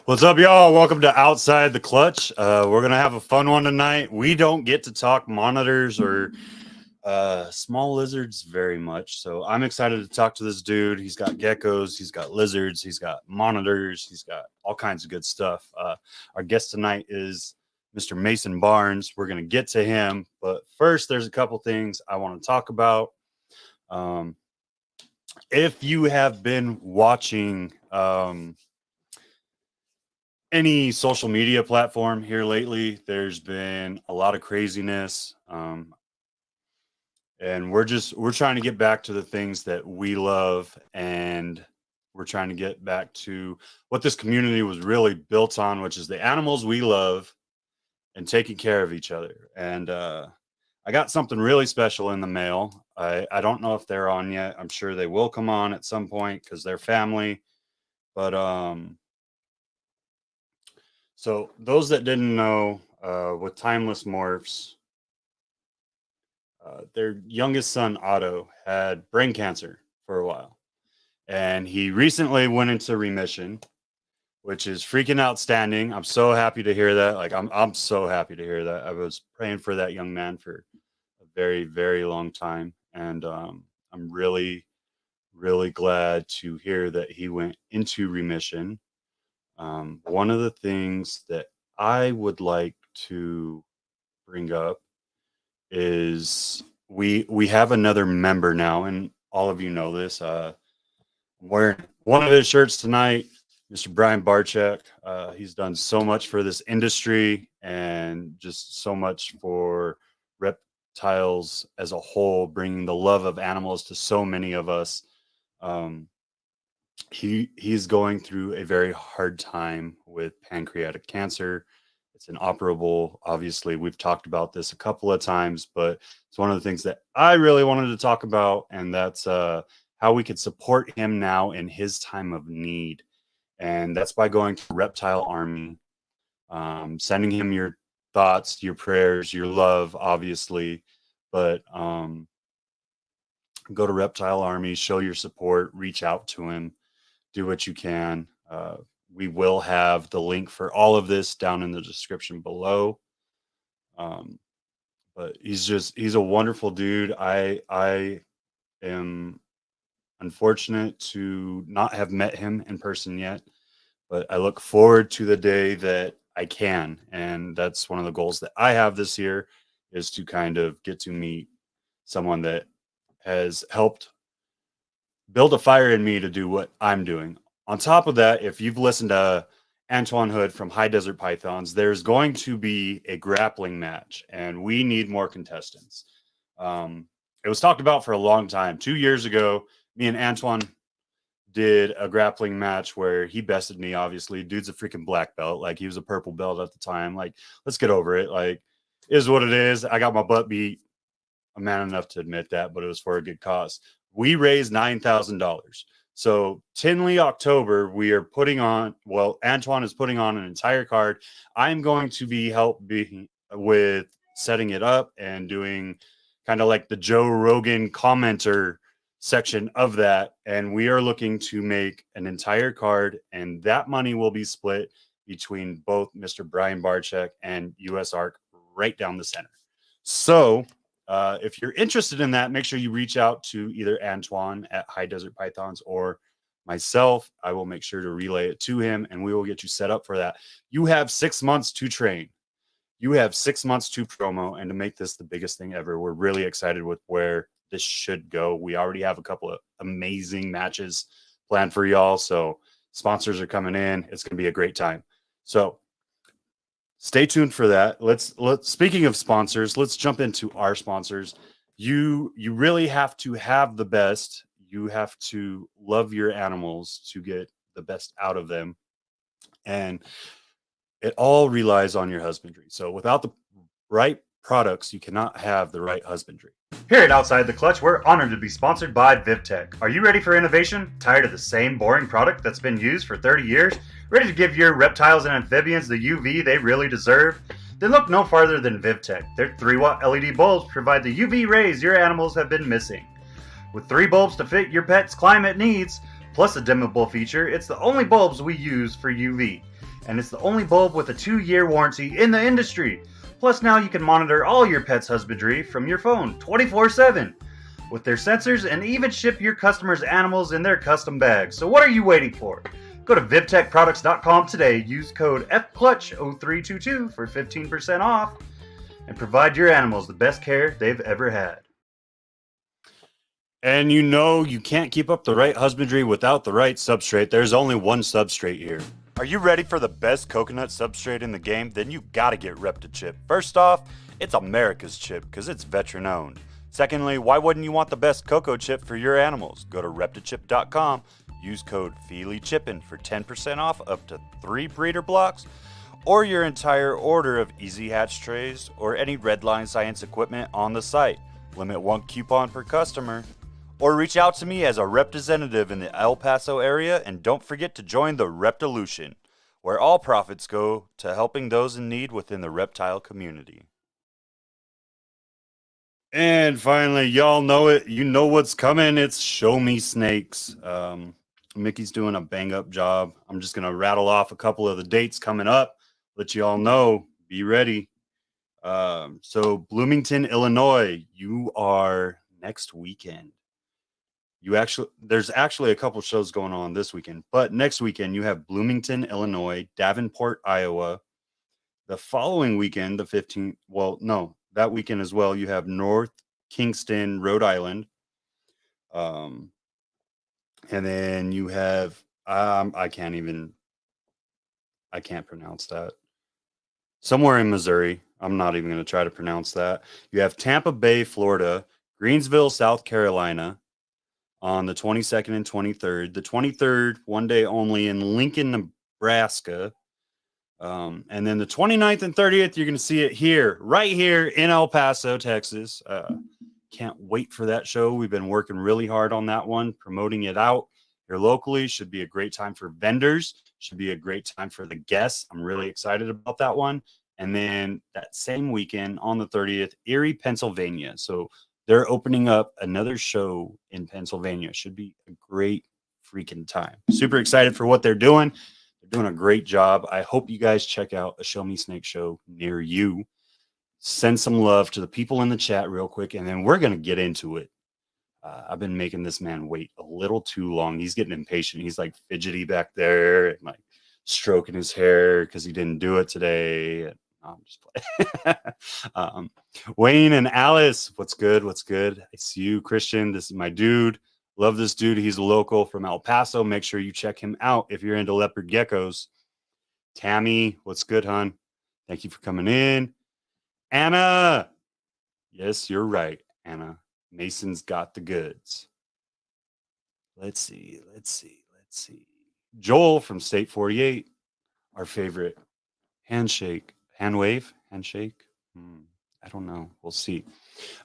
What's up, y'all? Welcome to Outside the Clutch. We're going to have a fun one tonight. We don't get to talk monitors or small lizards very much, so I'm excited to talk to this dude. He's got geckos, he's got lizards, he's got monitors, he's got all kinds of good stuff. Our guest tonight is Mr. Mason Barnes. We're going to get to him, but first, there's a couple things I want to talk about. If you have been watching any social media platform here lately, there's been a lot of craziness, and we're trying to get back to the things that we love, and we're trying to get back to what this community was really built on, which is the animals we love and taking care of each other. And I got something really special in the mail. I don't know if they're on yet. I'm sure they will come on at some point because they're family. But so those that didn't know, with Timeless Morphs, their youngest son, Otto, had brain cancer for a while. And he recently went into remission, which is freaking outstanding. I'm so happy to hear that. Like, I'm so happy to hear that. I was praying for that young man for a very, very long time. And I'm really, really glad to hear that he went into remission. One of the things that I would like to bring up is we have another member now, and all of you know this. I'm wearing one of his shirts tonight, Mr. Brian Barczyk. He's done so much for this industry and just so much for reptiles as a whole, bringing the love of animals to so many of us. He's going through a very hard time with pancreatic cancer. It's inoperable. Obviously, we've talked about this a couple of times, but it's one of the things that I really wanted to talk about, and that's how we could support him now in his time of need. And that's by going to Reptile Army, sending him your thoughts, your prayers, your love, obviously, but go to Reptile Army, show your support, reach out to him, do what you can. We will have the link for all of this down in the description below. But he's a wonderful dude. I am unfortunate to not have met him in person yet, but I look forward to the day that I can. And that's one of the goals that I have this year, is to kind of get to meet someone that has helped build a fire in me to do what I'm doing. On top of that, if you've listened to Antoine Hood from High Desert Pythons, there's going to be a grappling match, and we need more contestants. It was talked about for a long time. 2 years ago, me and Antoine did a grappling match where he bested me, obviously. Dude's a freaking black belt. Like, he was a purple belt at the time. Like, let's get over it. Like, it is what it is. I got my butt beat. I'm man enough to admit that, but it was for a good cause. We raised $9,000. So Tinley October, we are putting on, well, Antoine is putting on an entire card. I'm going to be helping with setting it up and doing kind of like the Joe Rogan commenter section of that. And we are looking to make an entire card, and that money will be split between both Mr. Brian Barczyk and USARK right down the center. So if you're interested in that, make sure you reach out to either Antoine at High Desert Pythons or myself. I will make sure to relay it to him, and we will get you set up for that. You have 6 months to train. You have 6 months to promo and to make this the biggest thing ever. We're really excited with where this should go. We already have a couple of amazing matches planned for y'all. So sponsors are coming in. It's going to be a great time. So stay tuned for that. Let's speaking of sponsors, let's jump into our sponsors. You really have to have the best. You have to love your animals to get the best out of them. And it all relies on your husbandry. So without the right products, you cannot have the right husbandry. Here at Outside the Clutch, we're honored to be sponsored by VivTech. Are you ready for innovation? Tired of the same boring product that's been used for 30 years? Ready to give your reptiles and amphibians the UV they really deserve? Then look no farther than VivTech. Their 3-watt LED bulbs provide the UV rays your animals have been missing. With 3 bulbs to fit your pet's climate needs, plus a dimmable feature, it's the only bulbs we use for UV. and it's the only bulb with a 2-year warranty in the industry. Plus, now you can monitor all your pet's husbandry from your phone 24/7 with their sensors and even ship your customers' animals in their custom bags. So what are you waiting for? Go to VivTechProducts.com today, use code FCLUTCH0322 for 15% off, and provide your animals the best care they've ever had. And you know you can't keep up the right husbandry without the right substrate. There's only one substrate here. Are you ready for the best coconut substrate in the game? Then you gotta get ReptiChip. First off, it's America's chip because it's veteran owned. Secondly, why wouldn't you want the best cocoa chip for your animals? Go to ReptiChip.com, use code FeelyChippin for 10% off up to 3 breeder blocks, or your entire order of Easy Hatch trays or any Redline Science equipment on the site. Limit 1 coupon per customer. Or reach out to me as a representative in the El Paso area, and don't forget to join the Reptilution, where all profits go to helping those in need within the reptile community. And finally, y'all know it. You know what's coming. It's Show Me Snakes. Mickey's doing a bang-up job. I'm just going to rattle off a couple of the dates coming up. Let you all know. Be ready. So Bloomington, Illinois, you are next weekend. There's actually a couple shows going on this weekend, but next weekend you have Bloomington, Illinois, Davenport, Iowa. The following weekend, the 15th, that weekend as well, you have North Kingston, Rhode Island. And then you have, I can't pronounce that. Somewhere in Missouri. I'm not even going to try to pronounce that. You have Tampa Bay, Florida, Greensville, South Carolina, on the 22nd and 23rd. The 23rd, one day only in Lincoln, Nebraska. And then the 29th and 30th, you're going to see it right here in El Paso, Texas. Can't wait for that show. We've been working really hard on that one, promoting it out here locally. Should be a great time for vendors. Should be a great time for the guests. I'm really excited about that one. And then that same weekend on the 30th, Erie, Pennsylvania. So they're opening up another show in Pennsylvania. Should be a great freaking time. Super excited for what they're doing. They're doing a great job. I hope you guys check out a Show Me Snake show near you. Send some love to the people in the chat real quick, and then we're going to get into it. I've been making this man wait a little too long. He's getting impatient. He's like fidgety back there and like stroking his hair because he didn't do it today. I'm just playing. Wayne and Alice, what's good? What's good? I see you, Christian. This is my dude. Love this dude. He's a local from El Paso. Make sure you check him out if you're into leopard geckos. Tammy, what's good, hon? Thank you for coming in. Anna. Yes, you're right, Anna. Mason's got the goods. Let's see. Joel from State 48, our favorite. Handshake. Hand wave? Handshake? I don't know. We'll see.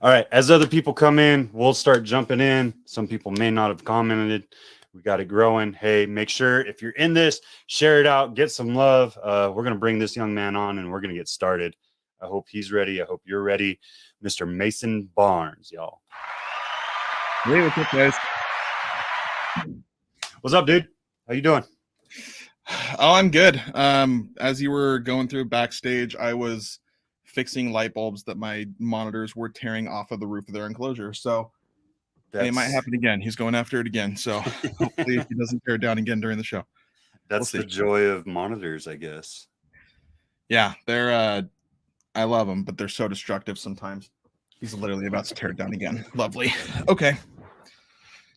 All right. As other people come in, we'll start jumping in. Some people may not have commented. We got it growing. Hey, make sure if you're in this, share it out. Get some love. We're going to bring this young man on, and we're going to get started. I hope he's ready. I hope you're ready. Mr. Mason Barnes, y'all. Hey, what's up, guys? What's up, dude? How you doing? Oh, I'm good. As you were going through backstage, I was fixing light bulbs that my monitors were tearing off of the roof of their enclosure. So it might happen again. He's going after it again. So hopefully he doesn't tear it down again during the show. That's the joy of monitors, I guess. Yeah, they're I love them, but they're so destructive sometimes. He's literally about to tear it down again. Lovely. Okay.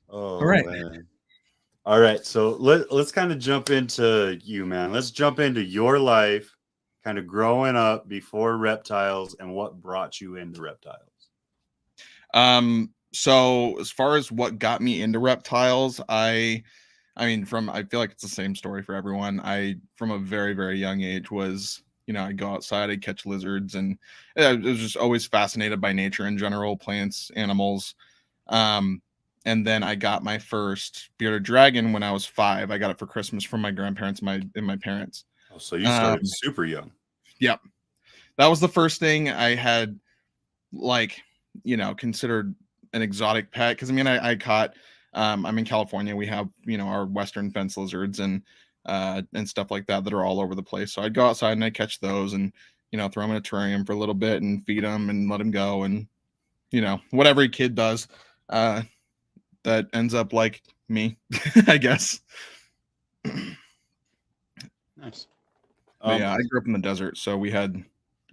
Oh, all right. Man. All right. So let's kind of jump into you, man. Let's jump into your life, kind of growing up before reptiles and what brought you into reptiles. So as far as what got me into reptiles, I feel like it's the same story for everyone. I, from a very, very young age, was, I'd go outside, I'd catch lizards, and I was just always fascinated by nature in general, plants, animals. And then I got my first bearded dragon when I was 5. I got it for Christmas from my grandparents and my parents. Oh, so you started super young. Yep. That was the first thing I had, considered an exotic pet. Because, I caught, I'm in California. We have, our western fence lizards. And and stuff like that are all over the place. So I'd go outside and I'd catch those and, throw them in a terrarium for a little bit and feed them and let them go. And, what every kid does, that ends up like me, I guess. Nice. Yeah, I grew up in the desert, so we had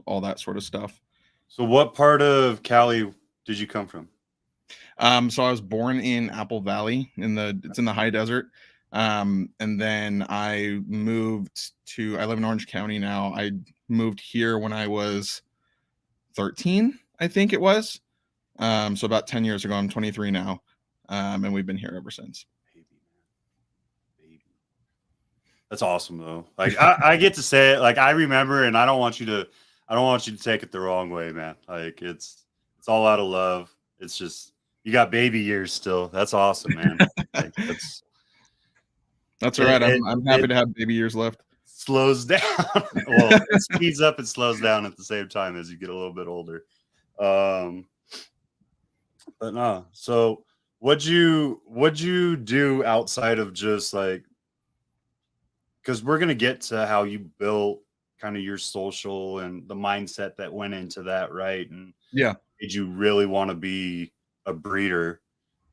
all that sort of stuff. So what part of Cali did you come from? So I was born in Apple Valley it's in the high desert. And then I live in Orange County now. I moved here when I was 13, I think it was. So about 10 years ago. I'm 23 now. And we've been here ever since. Baby. That's awesome though. Like I get to say it, like I remember, and I don't want you to take it the wrong way, man. Like it's all out of love. It's just you got baby years still. That's awesome, man. Like, that's all right. I'm happy to have baby years left. Slows down. Well, it speeds up and slows down at the same time as you get a little bit older. But no. So what'd you do outside of just like, because we're gonna get to how you built kind of your social and the mindset that went into that, right? And yeah, did you really want to be a breeder?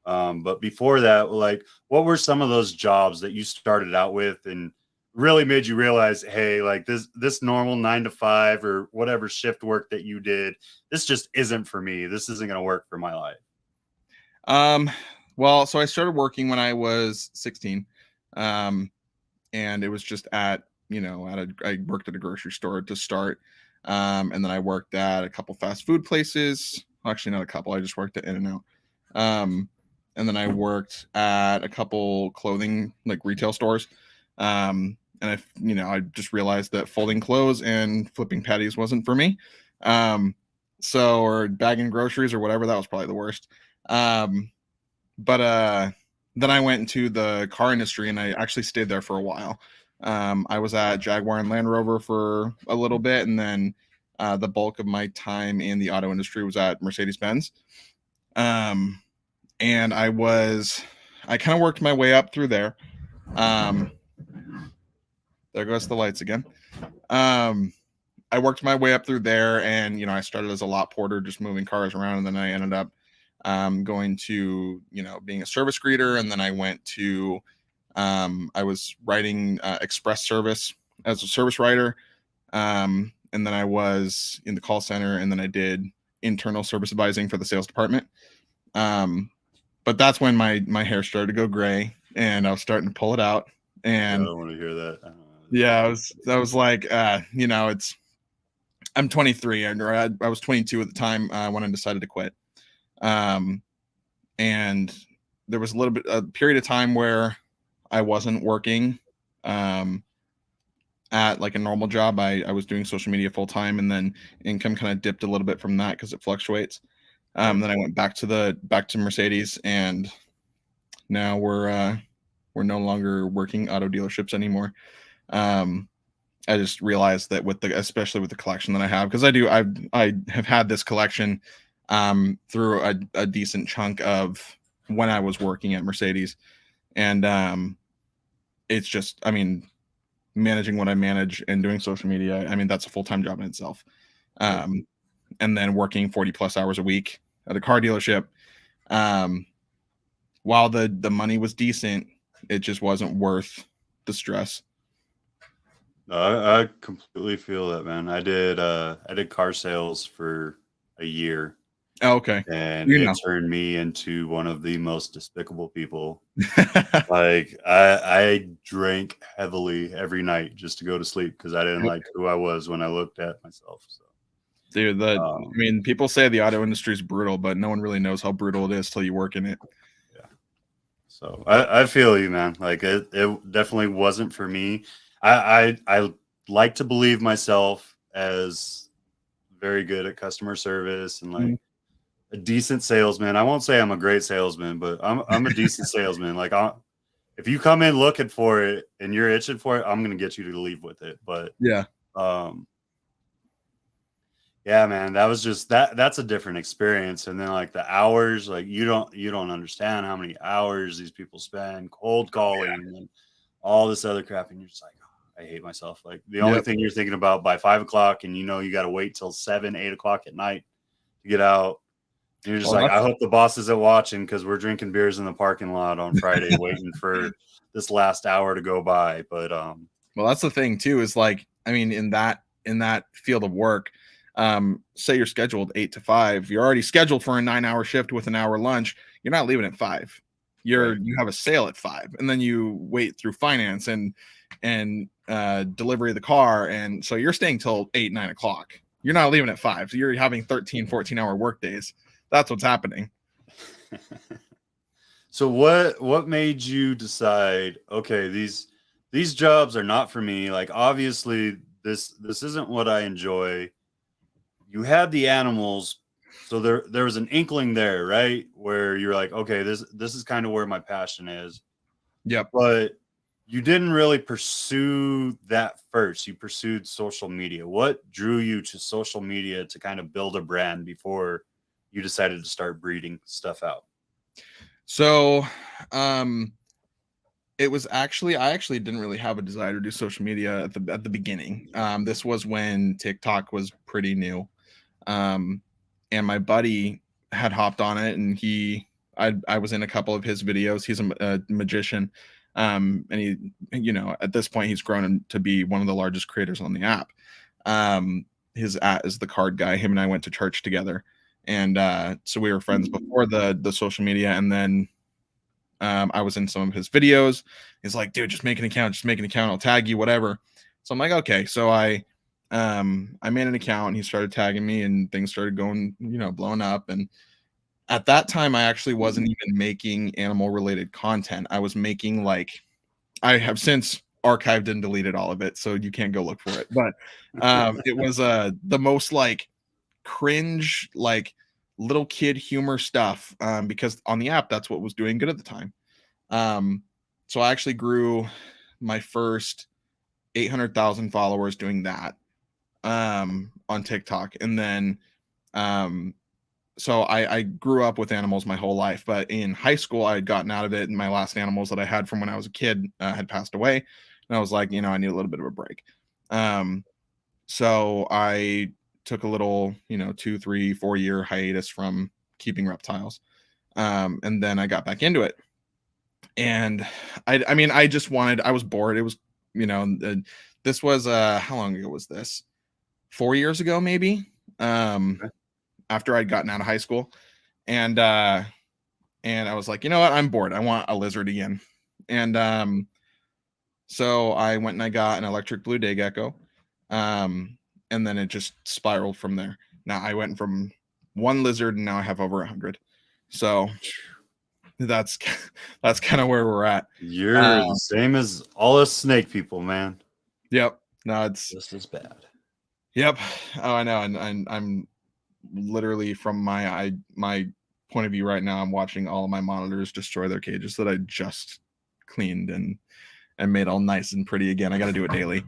But before that, like, what were some of those jobs that you started out with and really made you realize, hey, like this normal 9 to 5 or whatever shift work that you did, this just isn't for me. This isn't going to work for my life. Well, so I started working when I was 16. And it was just I worked at a grocery store to start. And then I worked at a couple fast food places. Actually, not a couple. I just worked at In-N-Out. And then I worked at a couple clothing like retail stores. And I just realized that folding clothes and flipping patties wasn't for me. Or bagging groceries or whatever, that was probably the worst. But then I went into the car industry and I actually stayed there for a while. I was at Jaguar and Land Rover for a little bit, and then the bulk of my time in the auto industry was at Mercedes-Benz. And I kind of worked my way up through there. There goes the lights again. I worked my way up through there, and I started as a lot porter, just moving cars around, and then I ended up going to being a service greeter, and then I went to I was writing express service as a service writer, and then I was in the call center, and then I did internal service advising for the sales department. But that's when my hair started to go gray, and I was starting to pull it out. And I don't want to hear that. Yeah, I was like, I'm 23, or I was 22 at the time when I decided to quit. And there was a period of time where I wasn't working at like a normal job. I was doing social media full time, and then income kind of dipped a little bit from that because it fluctuates. Then I went back to Mercedes, and now we're no longer working auto dealerships anymore. I just realized that especially with the collection that I have, because I have had this collection through a decent chunk of when I was working at Mercedes, and it's just, managing what I manage and doing social media, that's a full-time job in itself. And then working 40 plus hours a week at a car dealership, while the money was decent, it just wasn't worth the stress. I completely feel that, man. I did car sales for a year. Oh, okay. And it turned me into one of the most despicable people. Like I drank heavily every night just to go to sleep because I didn't like who I was when I looked at myself. So, dude, people say the auto industry is brutal, but no one really knows how brutal it is till you work in it. Yeah. So I feel you, man. Like it definitely wasn't for me. I like to believe myself as very good at customer service and like a decent salesman. I won't say I'm a great salesman, but I'm a decent salesman. Like if you come in looking for it and you're itching for it, I'm gonna get you to leave with it. But yeah, man, that was just that's a different experience. And then like the hours, like you don't understand how many hours these people spend cold calling and all this other crap, and you're just like, oh, I hate myself. Like the only Yep. thing you're thinking about by 5 o'clock, and you know you got to wait till 7, 8 o'clock at night to get out. And you're just Well, like, I hope the boss isn't watching because we're drinking beers in the parking lot on Friday, waiting for this last hour to go by. But well, that's the thing too. Is like, I mean, in that field of work, say you're scheduled 8 to 5, you're already scheduled for a 9-hour shift with an hour lunch. You're not leaving at 5. You have a sale at 5, and then you wait through finance and delivery of the car, and so you're staying till 8, 9 o'clock. You're not leaving at 5. So you're having 13, 14-hour work days. That's what's happening. So what made you decide, okay, these jobs are not for me? Like obviously this isn't what I enjoy. You had the animals, so there was an inkling there, right? Where you're like, okay, this is kind of where my passion is. Yep. But you didn't really pursue that first. You pursued social media. What drew you to social media to kind of build a brand before you decided to start breeding stuff out? So, it was actually, I actually didn't really have a desire to do social media at the beginning. This was when TikTok was pretty new. And my buddy had hopped on it, and I was in a couple of his videos. He's a magician. And he, at this point he's grown to be one of the largest creators on the app. His at is the card guy. Him and I went to church together. And so we were friends before the social media. And then I was in some of his videos. He's like, dude, just make an account. I'll tag you, whatever. So I'm like, okay. So I made an account, and he started tagging me, and things started going, blowing up. And at that time, I actually wasn't even making animal related content. I was making I have since archived and deleted all of it, so you can't go look for it. But it was the most cringe, little kid humor stuff, because on the app, that's what was doing good at the time. So I actually grew my first 800,000 followers doing that on TikTok. And then so I grew up with animals my whole life, but in high school I had gotten out of it, and my last animals that I had from when I was a kid had passed away, and I was like, I need a little bit of a break. So I took a little 2, 3, 4 year hiatus from keeping reptiles, and then I got back into it. And I mean, I was bored. It was, this was how long ago was this? 4 years ago, maybe. After I'd gotten out of high school, and I was like, you know what, I'm bored. I want a lizard again. And so I went and I got an electric blue day gecko, and then it just spiraled from there. Now I went from one lizard, and now I have over 100. So that's kind of where we're at. You're the same as all us snake people, man. Yep. No, it's just as bad. Yep. Oh, I know. And I'm literally, from my point of view right now, I'm watching all of my monitors destroy their cages that I just cleaned and made all nice and pretty again. I got to do it daily.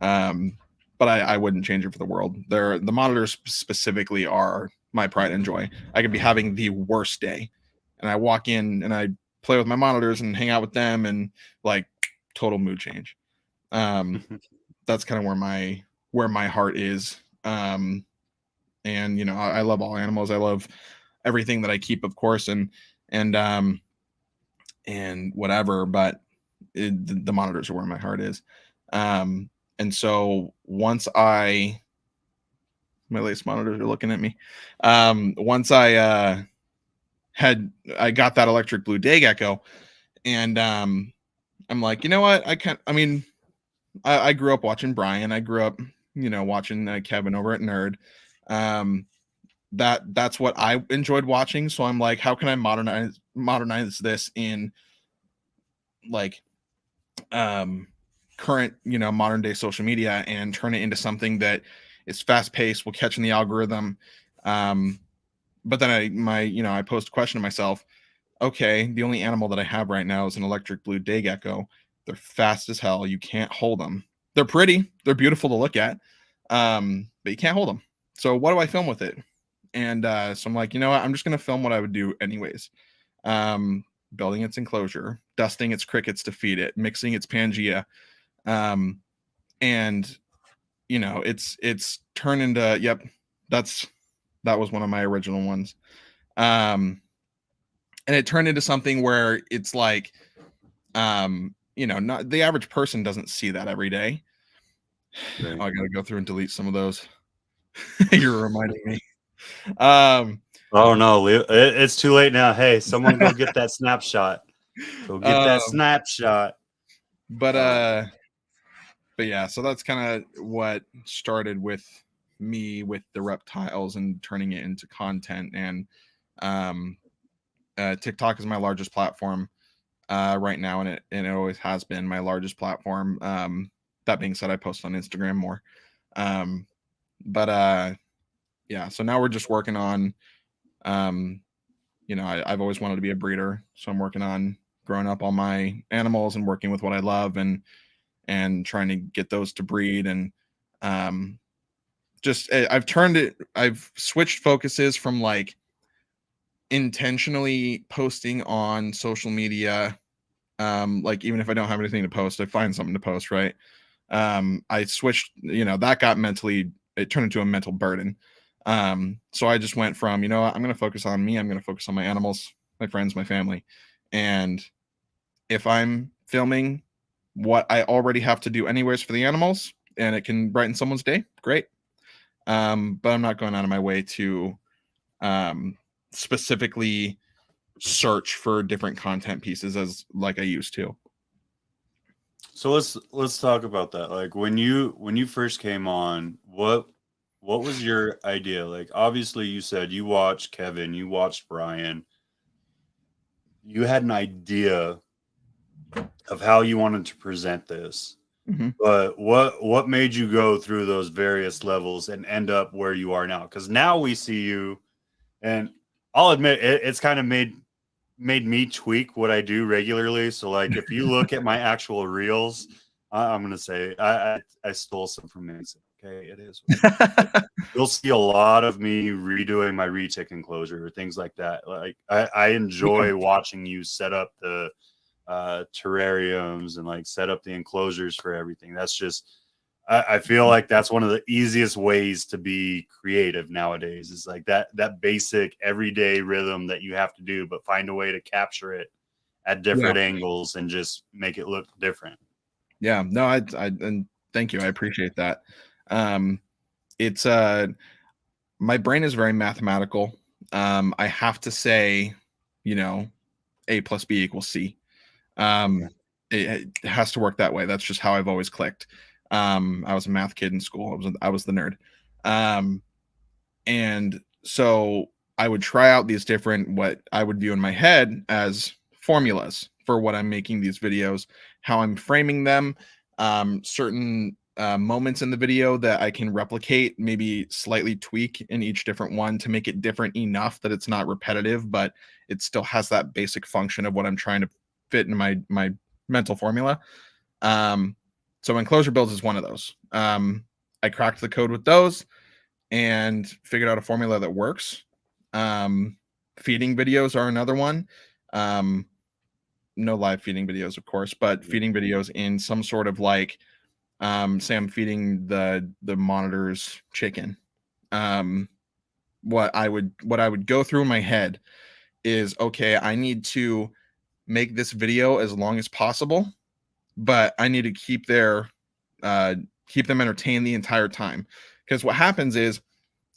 But I wouldn't change it for the world. The monitors specifically are my pride and joy. I could be having the worst day, and I walk in and I play with my monitors and hang out with them, and total mood change. That's kind of where my heart is. And I love all animals. I love everything that I keep, of course, and whatever, but the monitors are where my heart is. And so once my lace monitors are looking at me. Once I got that electric blue day gecko, and I'm like, you know what? I grew up watching Brian. I grew up, watching Kevin over at Nerd. That's what I enjoyed watching. So I'm like, how can I modernize this in current, modern day social media, and turn it into something that is fast paced, will catch in the algorithm. But then I posed a question to myself. Okay, the only animal that I have right now is an electric blue day gecko. They're fast as hell. You can't hold them. They're pretty. They're beautiful to look at. But you can't hold them. So what do I film with it? And so I'm like, you know what? I'm just going to film what I would do anyways. building its enclosure, dusting its crickets to feed it, mixing its Pangea. And you know, it's turned into, yep, that was one of my original ones. And it turned into something where it's like, you know, not the average person doesn't see that every day. Right. Oh, I gotta go through and delete some of those. You're reminding me. Um, Oh no, it's too late now. Hey, someone go get that snapshot. Go get that um, snapshot. but yeah, so that's kind of what started with me with the reptiles and turning it into content. And um, TikTok is my largest platform right now, and it always has been my largest platform. That being said, I post on Instagram more. But yeah, so now we're just working on, you know, I've always wanted to be a breeder, so I'm working on growing up all my animals and working with what I love, and trying to get those to breed. And just I've switched focuses from like intentionally posting on social media. Like even if I don't have anything to post, I find something to post, right? I switched, you know, that got it turned into a mental burden. So I just went from, you know, I'm going to focus on me. I'm going to focus on my animals, my friends, my family. And if I'm filming what I already have to do anyways for the animals and it can brighten someone's day, great. But I'm not going out of my way to specifically search for different content pieces as like I used to. So let's talk about that. Like when you first came on, what was your idea? Like obviously you said you watched Kevin, you watched Brian. You had an idea of how you wanted to present this. Mm-hmm. But what made you go through those various levels and end up where you are now? Because now we see you, and I'll admit it's kind of made me tweak what I do regularly. So like if you look at my actual reels, I'm gonna say I stole some from Mason. Okay, it is. You'll see a lot of me redoing my retic enclosure or things like that. Like I enjoy watching you set up the terrariums and like set up the enclosures for everything. That's just I feel like that's one of the easiest ways to be creative nowadays, is like that basic everyday rhythm that you have to do, but find a way to capture it at different angles and just make it look different. Yeah, no, I and thank you. I appreciate that. It's my brain is very mathematical. I have to say, you know, A plus B equals C. It has to work that way. That's just how I've always clicked. I was a math kid in school. I was the nerd. And so I would try out these different, what I would view in my head as formulas for what I'm making these videos, how I'm framing them, certain moments in the video that I can replicate, maybe slightly tweak in each different one to make it different enough that it's not repetitive, but it still has that basic function of what I'm trying to fit in my mental formula. So enclosure builds is one of those. I cracked the code with those and figured out a formula that works. Feeding videos are another one. No live feeding videos, of course, but feeding videos in some sort of like, say I'm feeding the monitor's chicken. What I would go through in my head is, okay, I need to make this video as long as possible, but I need to keep them entertained the entire time. Because what happens is,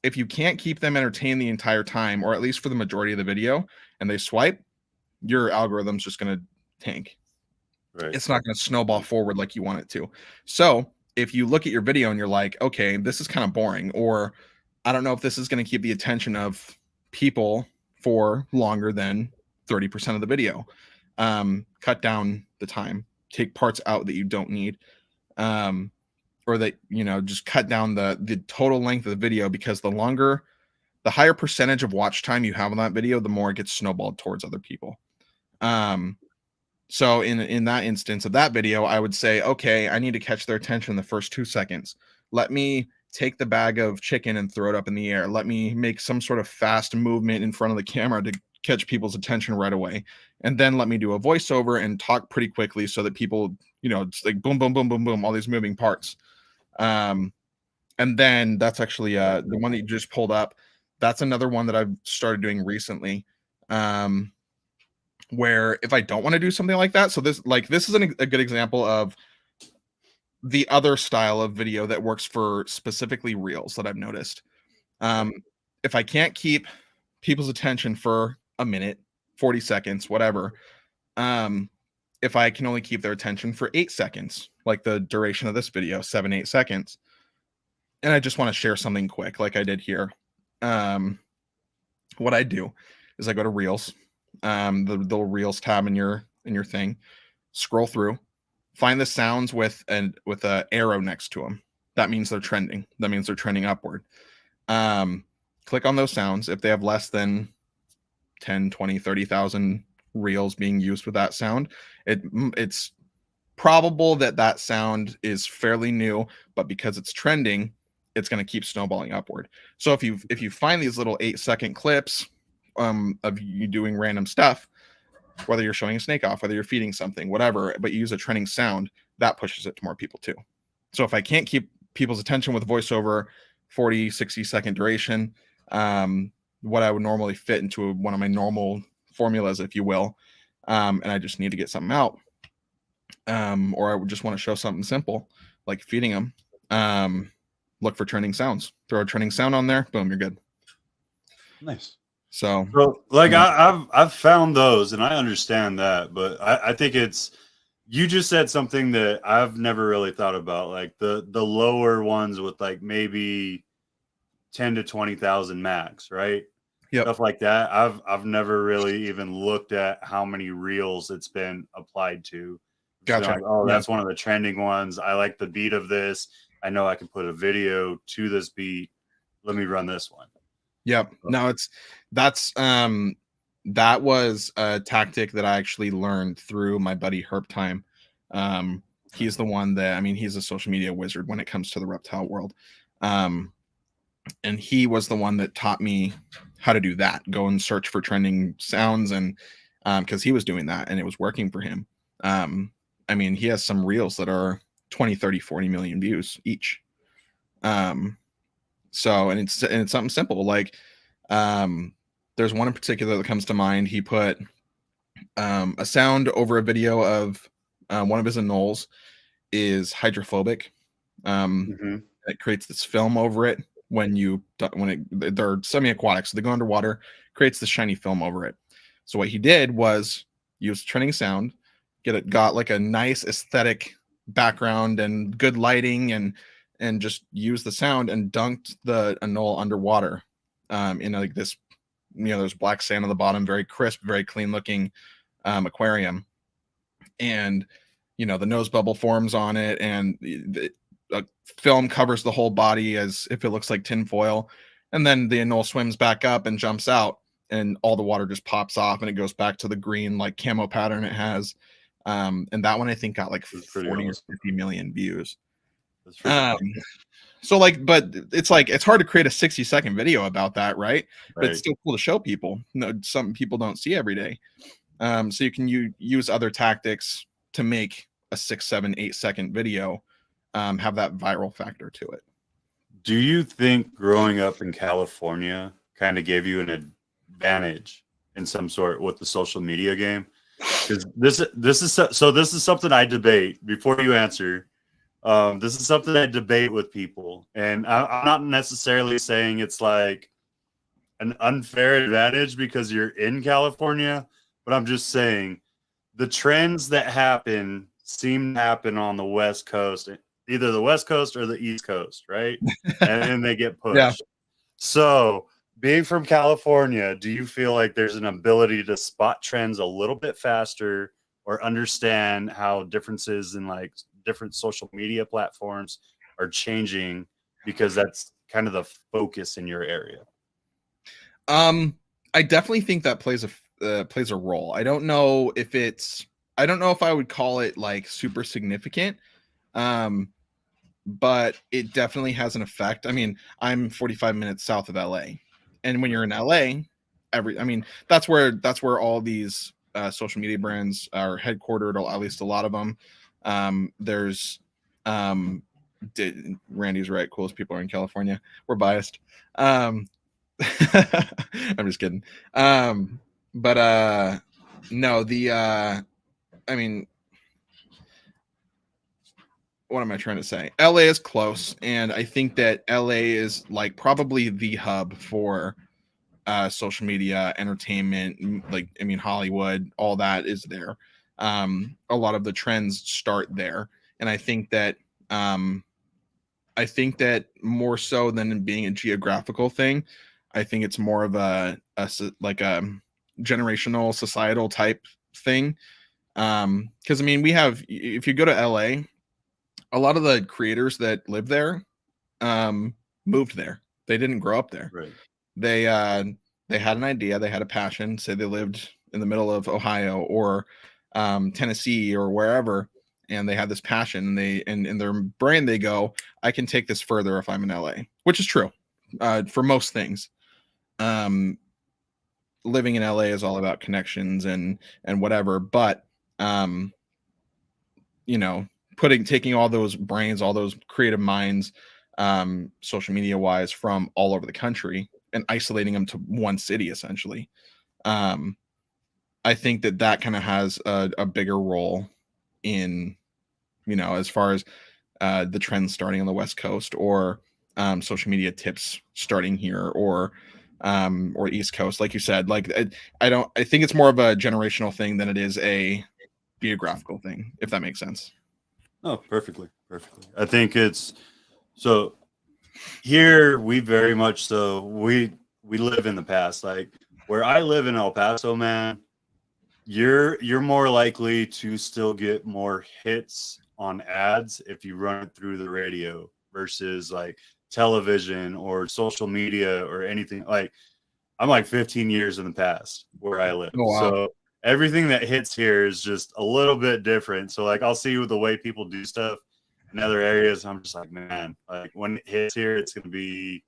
if you can't keep them entertained the entire time, or at least for the majority of the video, and they swipe, your algorithm's just going to tank. Right. It's not going to snowball forward like you want it to. So if you look at your video and you're like, okay, this is kind of boring, or I don't know if this is going to keep the attention of people for longer than 30% of the video, cut down the time, take parts out that you don't need. Or that, you know, just cut down the total length of the video, because the higher percentage of watch time you have on that video, the more it gets snowballed towards other people. So in that instance of that video, I would say, okay, I need to catch their attention in the first 2 seconds. Let me take the bag of chicken and throw it up in the air. Let me make some sort of fast movement in front of the camera to catch people's attention right away, and then let me do a voiceover and talk pretty quickly so that people, it's like boom, boom, boom, boom, boom, all these moving parts. And then that's actually the one that you just pulled up. That's another one that I've started doing recently. Where if I don't want to do something like that, so this is a good example of the other style of video that works for specifically reels that I've noticed. If I can't keep people's attention for a minute, 40 seconds, whatever, if I can only keep their attention for 8 seconds, like the duration of this video, 7-8 seconds, and I just want to share something quick like I did here, what I do is I go to reels, the little reels tab in your thing, scroll through, find the sounds with a arrow next to them. That means they're trending. That means they're trending upward. Click on those sounds. If they have less than 10, 20, 30,000 reels being used with that sound, it's probable that sound is fairly new, but because it's trending, it's going to keep snowballing upward. So if you find these little 8-second clips of you doing random stuff, whether you're showing a snake off, whether you're feeding something, whatever, but you use a trending sound, that pushes it to more people too. So if I can't keep people's attention with voiceover, 40, 60-second duration, what I would normally fit into one of my normal formulas, if you will, and I just need to get something out, or I would just want to show something simple like feeding them, look for trending sounds, throw a trending sound on there, boom, you're good. Nice. So like I've found those and I understand that, but I think you just said something that I've never really thought about, like the lower ones with like maybe 10 to 20,000 max, right? Yep. Stuff like that. I've never really even looked at how many reels it's been applied to. Gotcha. Like, oh, that's one of the trending ones. I like the beat of this. I know I can put a video to this beat. Let me run this one. Yep. No, that was a tactic that I actually learned through my buddy Herp Time. He's the one that, he's a social media wizard when it comes to the reptile world. And he was the one that taught me how to do that, go and search for trending sounds. And because he was doing that and it was working for him. He has some reels that are 20, 30, 40 million views each. So, and it's something simple. Like, there's one in particular that comes to mind. He put, a sound over a video of, one of his anoles is hydrophobic. It creates this film over it they're semi-aquatic. So they go underwater, creates this shiny film over it. So what he did was use trending sound, got like a nice aesthetic background and good lighting and just use the sound and dunked the anole underwater in like this, there's black sand on the bottom, very crisp, very clean looking aquarium. And, the nose bubble forms on it and the film covers the whole body as if it looks like tin foil. And then the anole swims back up and jumps out and all the water just pops off and it goes back to the green, like camo pattern it has. And that one I think got like 40 or 50 million views. So like, but it's like, it's hard to create a 60-second video about that, right? But it's still cool to show people. Some people don't see every day. So you can use other tactics to make a 6, 7, 8-second video have that viral factor to it. Do you think growing up in California kind of gave you an advantage in some sort with the social media game? Because this is something I debate before you answer. This is something I debate with people, and I'm not necessarily saying it's like an unfair advantage because you're in California, but I'm just saying the trends that seem to happen on the West Coast, either the West Coast or the East Coast, right? And then they get pushed. Yeah. So being from California, do you feel like there's an ability to spot trends a little bit faster or understand how differences in like different social media platforms are changing because that's kind of the focus in your area? I definitely think that plays a role. I don't know if I would call it like super significant. But it definitely has an effect. I'm 45 minutes south of LA. And when you're in LA, I mean, that's where all these social media brands are headquartered, or at least a lot of them. There's Randy's right, coolest people are in California. We're biased. I'm just kidding. But no, I mean, what am I trying to say? LA is close, and I think that LA is like probably the hub for social media, entertainment, like, I mean, Hollywood, all that is there. A lot of the trends start there, and I think that more so than being a geographical thing, I think it's more of like a generational, societal type thing. Because I mean, if you go to LA, a lot of the creators that live there moved there. They didn't grow up there. Right. They had an idea, they had a passion. Say they lived in the middle of Ohio or Tennessee or wherever, and they had this passion, and in their brain they go, I can take this further if I'm in LA, which is true for most things. Living in LA is all about connections and whatever, but you know, taking all those brains, all those creative minds, social media wise, from all over the country and isolating them to one city essentially. I think that kind of has a bigger role in, as far as the trends starting on the West Coast, or social media tips starting here, or East Coast, like you said. Like I think it's more of a generational thing than it is a geographical thing, if that makes sense. Oh, perfectly. I think it's so here we very much so we live in the past. Like where I live in El Paso, man, you're more likely to still get more hits on ads if you run it through the radio versus like television or social media or anything. Like I'm like 15 years in the past where I live. Oh, wow. So everything that hits here is just a little bit different. So like I'll see with the way people do stuff in other areas. I'm just like, man, like when it hits here, it's gonna be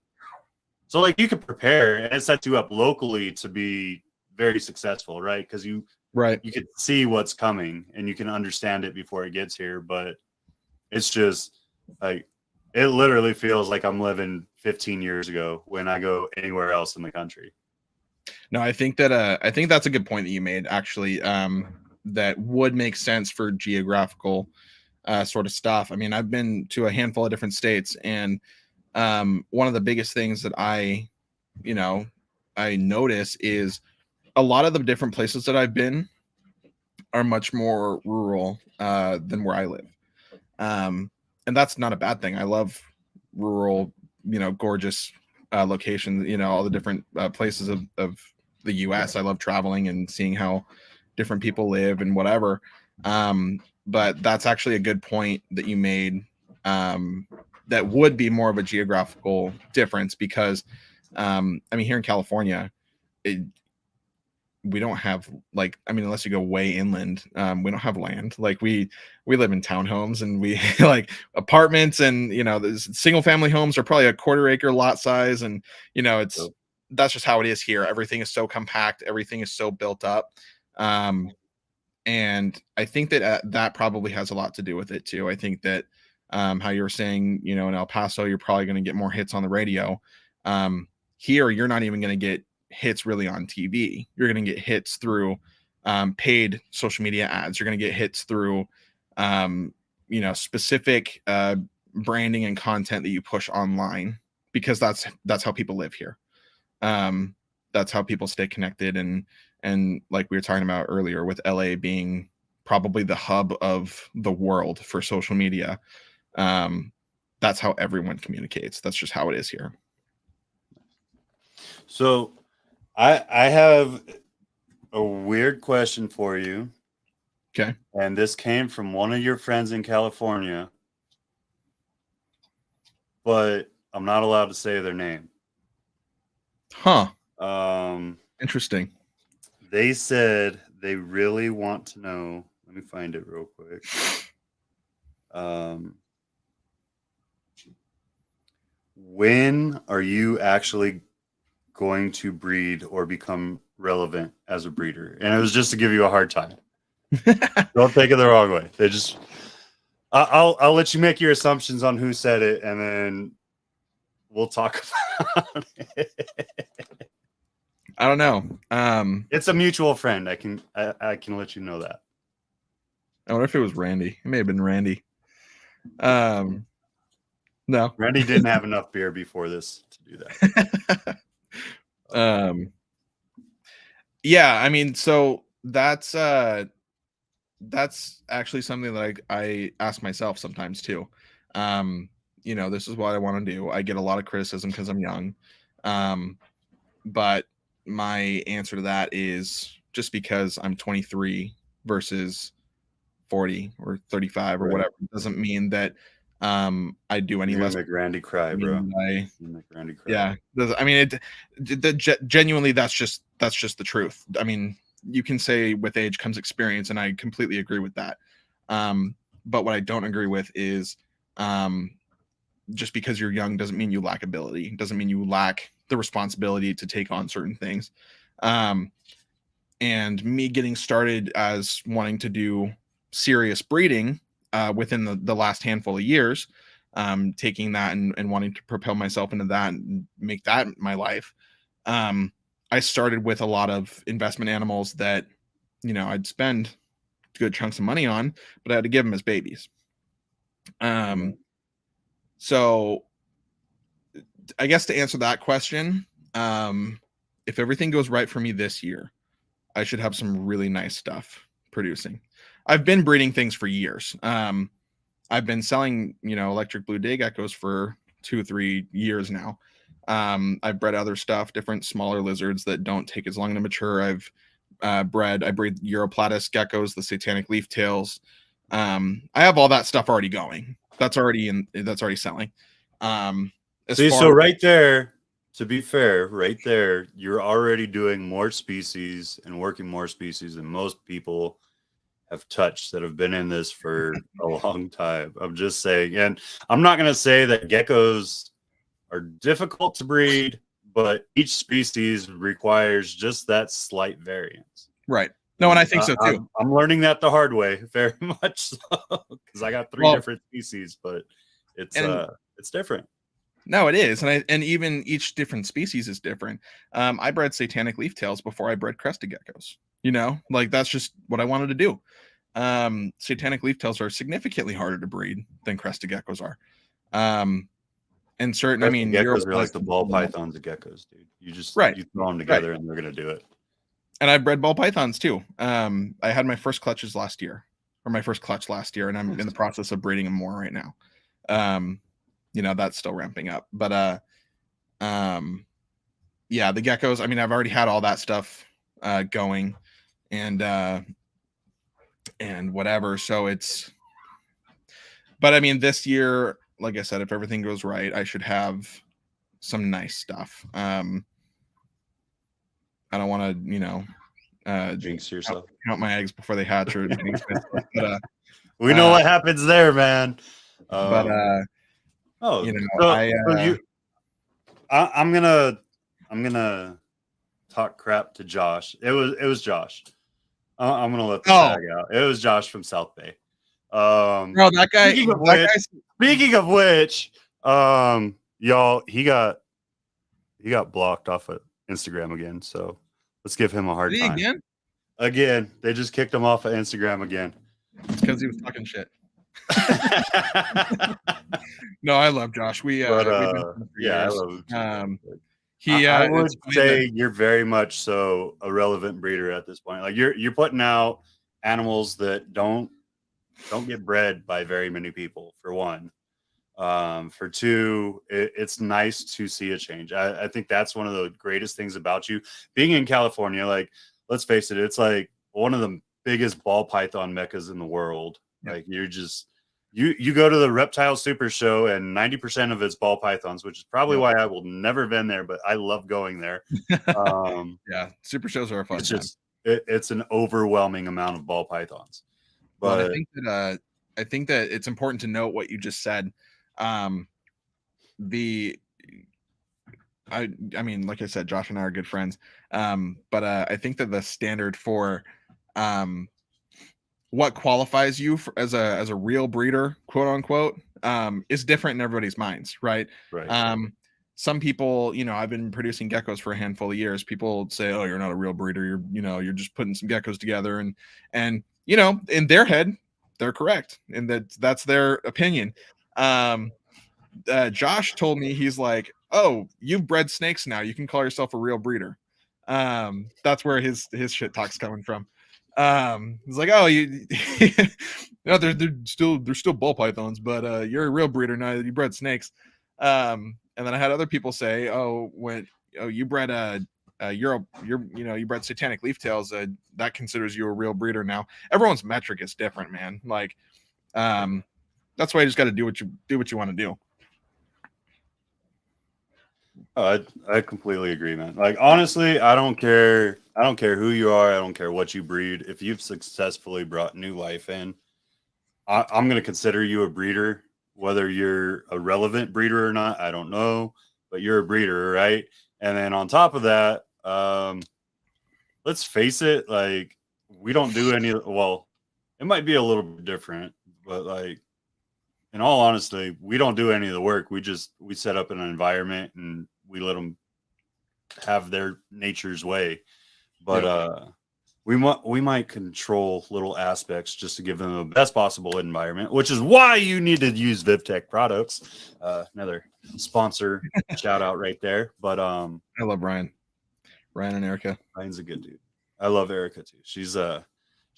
so like you can prepare and it sets you up locally to be very successful, right? Because you can see what's coming and you can understand it before it gets here. But it's just like it literally feels like I'm living 15 years ago when I go anywhere else in the country. No, I think that's a good point that you made, actually. That would make sense for geographical sort of stuff. I mean, I've been to a handful of different states, and one of the biggest things that I notice is a lot of the different places that I've been are much more rural than where I live. And that's not a bad thing. I love rural, gorgeous locations, all the different places of the US. I love traveling and seeing how different people live and whatever. But that's actually a good point that you made. That would be more of a geographical difference because, I mean, here in California, we don't have unless you go way inland, we don't have land. Like we live in townhomes, and we like apartments, and there's single family homes are probably a quarter-acre lot size, and that's just how it is here. Everything is so compact, everything is so built up. And I think that probably has a lot to do with it too. I think that how you were saying, in El Paso, you're probably going to get more hits on the radio. Here, you're not even going to get hits really on TV. You're going to get hits through paid social media ads. You're going to get hits through, specific branding and content that you push online, because that's how people live here. That's how people stay connected. And like we were talking about earlier, with LA being probably the hub of the world for social media, that's how everyone communicates. That's just how it is here. So I have a weird question for you. Okay. And this came from one of your friends in California, but I'm not allowed to say their name. Huh. Interesting. They said they really want to know. Let me find it real quick. When are you actually going to breed or become relevant as a breeder. And it was just to give you a hard time. Don't take it the wrong way. They just, I'll let you make your assumptions on who said it, and then we'll talk about it. I don't know. It's a mutual friend. I can let you know that. I wonder if it was Randy. It may have been Randy. No, Randy didn't have enough beer before this to do that. Yeah, I mean, so that's actually something that I ask myself sometimes too. You know, this is what I want to do. I get a lot of criticism because I'm young. But my answer to that is just because I'm 23 versus 40 or 35 or whatever doesn't mean that I do any less. Make Randy cry, bro. Make Randy cry. Yeah, I mean, genuinely, that's just the truth. I mean, you can say with age comes experience, and I completely agree with that. But what I don't agree with is just because you're young doesn't mean you lack ability. Doesn't mean you lack the responsibility to take on certain things. And me getting started as wanting to do serious breeding within the last handful of years, taking that and wanting to propel myself into that and make that my life. I started with a lot of investment animals that, you know, I'd spend good chunks of money on, but I had to give them as babies. So I guess to answer that question, if everything goes right for me this year, I should have some really nice stuff producing. I've been breeding things for years. I've been selling, you know, electric blue day geckos for 2 or 3 years now. I've bred other stuff, different smaller lizards that don't take as long to mature. I breed Europlatus geckos, the satanic leaf tails. I have all that stuff already going. That's already selling. So right there, to be fair, right there, you're already doing more species and working more species than most people have touched that have been in this for a long time. I'm just saying, and I'm not going to say that geckos are difficult to breed, but each species requires just that slight variance. Right. No, and I think so too. I'm learning that the hard way, very much so, because I got 3 different species, but it's different. No, it is, and even each different species is different. I bred satanic leaf tails before I bred crested geckos. You know, like that's just what I wanted to do. Satanic leaf tails are significantly harder to breed than crested geckos are. And certain, I mean, geckos are like the ball pythons of geckos, dude. You just you throw them together and they're gonna do it. And I bred ball pythons too. I had my first clutch last year, and I'm in the process of breeding them more right now. You know, that's still ramping up, but yeah, the geckos, I mean, I've already had all that stuff going and whatever, so it's, but I mean, this year, like I said, if everything goes right, I should have some nice stuff. I don't want to, you know, jinx yourself, count my eggs before they hatch, or jinx myself, but we know what happens there, man. But you know, I'm gonna talk crap to Josh. It was Josh. I'm gonna let the tag out. It was Josh from South Bay. No, that guy. Speaking of which, y'all, he got blocked off of Instagram again. So let's give him a hard time. Again, they just kicked him off of Instagram again. It's because he was talking shit. No, I love Josh. I love him. I would say you're very much so a relevant breeder at this point. Like you're putting out animals that don't get bred by very many people, for one. For two, it's nice to see a change. I think that's one of the greatest things about you being in California. Like, let's face it, it's like one of the biggest ball python meccas in the world. Yep. Like you're just you go to the Reptile Super Show and 90% of it's ball pythons, which is probably why I will never been there, but I love going there. Yeah, super shows are a fun. It's just it's an overwhelming amount of ball pythons. But I think that it's important to note what you just said. I mean, like I said, Josh and I are good friends. But I think that the standard for what qualifies you as a real breeder, quote unquote, is different in everybody's minds, right? Right. Some people, I've been producing geckos for a handful of years. People say, "Oh, you're not a real breeder. You're just putting some geckos together," and in their head, they're correct, and that's their opinion. Josh told me, he's like, "Oh, you've bred snakes now. You can call yourself a real breeder." That's where his shit talk's coming from. He's like, "Oh, you, no, they're still ball pythons, but you're a real breeder now that you bred snakes." And then I had other people say, you bred you bred satanic leaf tails. That considers you a real breeder now. Everyone's metric is different, man. Like, that's why you just got to do what you want to do. I completely agree, man. Like, honestly, I don't care who you are. I don't care what you breed. If you've successfully brought new life in, I'm going to consider you a breeder. Whether you're a relevant breeder or not, I don't know, but you're a breeder, right? And then on top of that, let's face it, like, we don't do any. Well, it might be a little bit different, but like, in all honesty, we don't do any of the work. We set up an environment and we let them have their nature's way. But we might control little aspects just to give them the best possible environment, which is why you need to use VivTech products. Another sponsor shout out right there. But I love Ryan and Erica. Ryan's a good dude. I love Erica too. She's a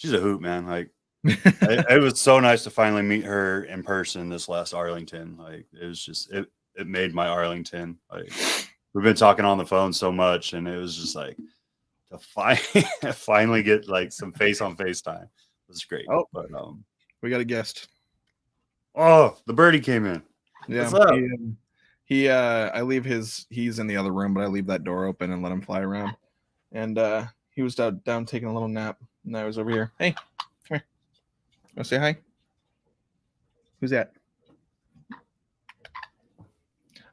hoot, man. Like, it was so nice to finally meet her in person this last Arlington. Like, it was just it made my Arlington. Like, we've been talking on the phone so much, and it was just like to finally get like some face on face time. It was great. Oh, but we got a guest. Oh, the birdie came in. Yeah, what's up? I leave he's in the other room, but I leave that door open and let him fly around. And he was down taking a little nap, and I was over here. Hey, come here. Want to say hi? Who's that?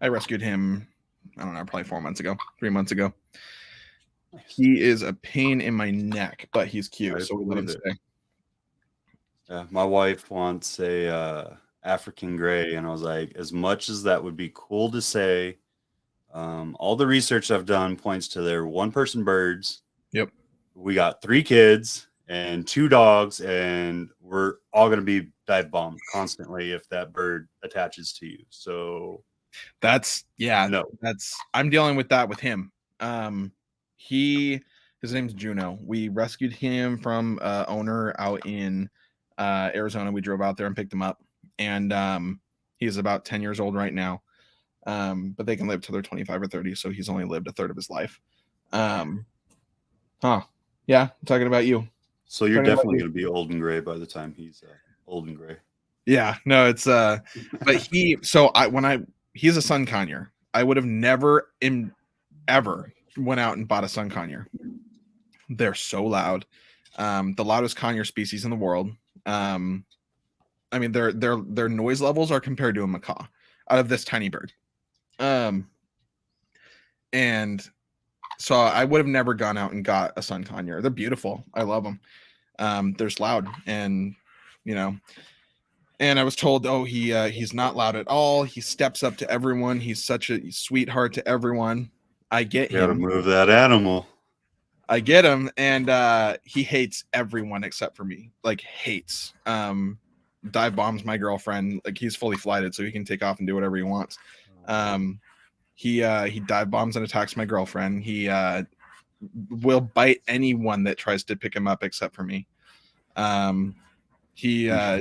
I rescued him, I don't know, probably 3 months ago. Nice. He is a pain in my neck, but he's cute, so we let him stay. Yeah, my wife wants a African gray, and I was like, as much as that would be cool to say, all the research I've done points to their one-person birds. Yep. We got 3 kids and 2 dogs, and we're all going to be dive bombed constantly if that bird attaches to you. So I'm dealing with that with him. His name's Juno. We rescued him from owner out in Arizona. We drove out there and picked him up, and he's about 10 years old right now. But they can live till they're 25 or 30, so he's only lived a third of his life. Yeah, I'm talking about you. So you're definitely going to be old and gray by the time he's old and gray. Yeah, no, it's but he's a sun conure. I would have never ever went out and bought a sun conure. They're so loud. The loudest conure species in the world. I mean, their noise levels are compared to a macaw out of this tiny bird. And so I would have never gone out and got a sun conure. They're beautiful. I love them. They're loud, and and I was told, he's not loud at all. He steps up to everyone. He's such a sweetheart to everyone. I get him. Gotta move that animal. I get him, and he hates everyone except for me. Like, hates. Dive bombs my girlfriend. Like, he's fully flighted, so he can take off and do whatever he wants. He dive bombs and attacks my girlfriend. He will bite anyone that tries to pick him up except for me. He's a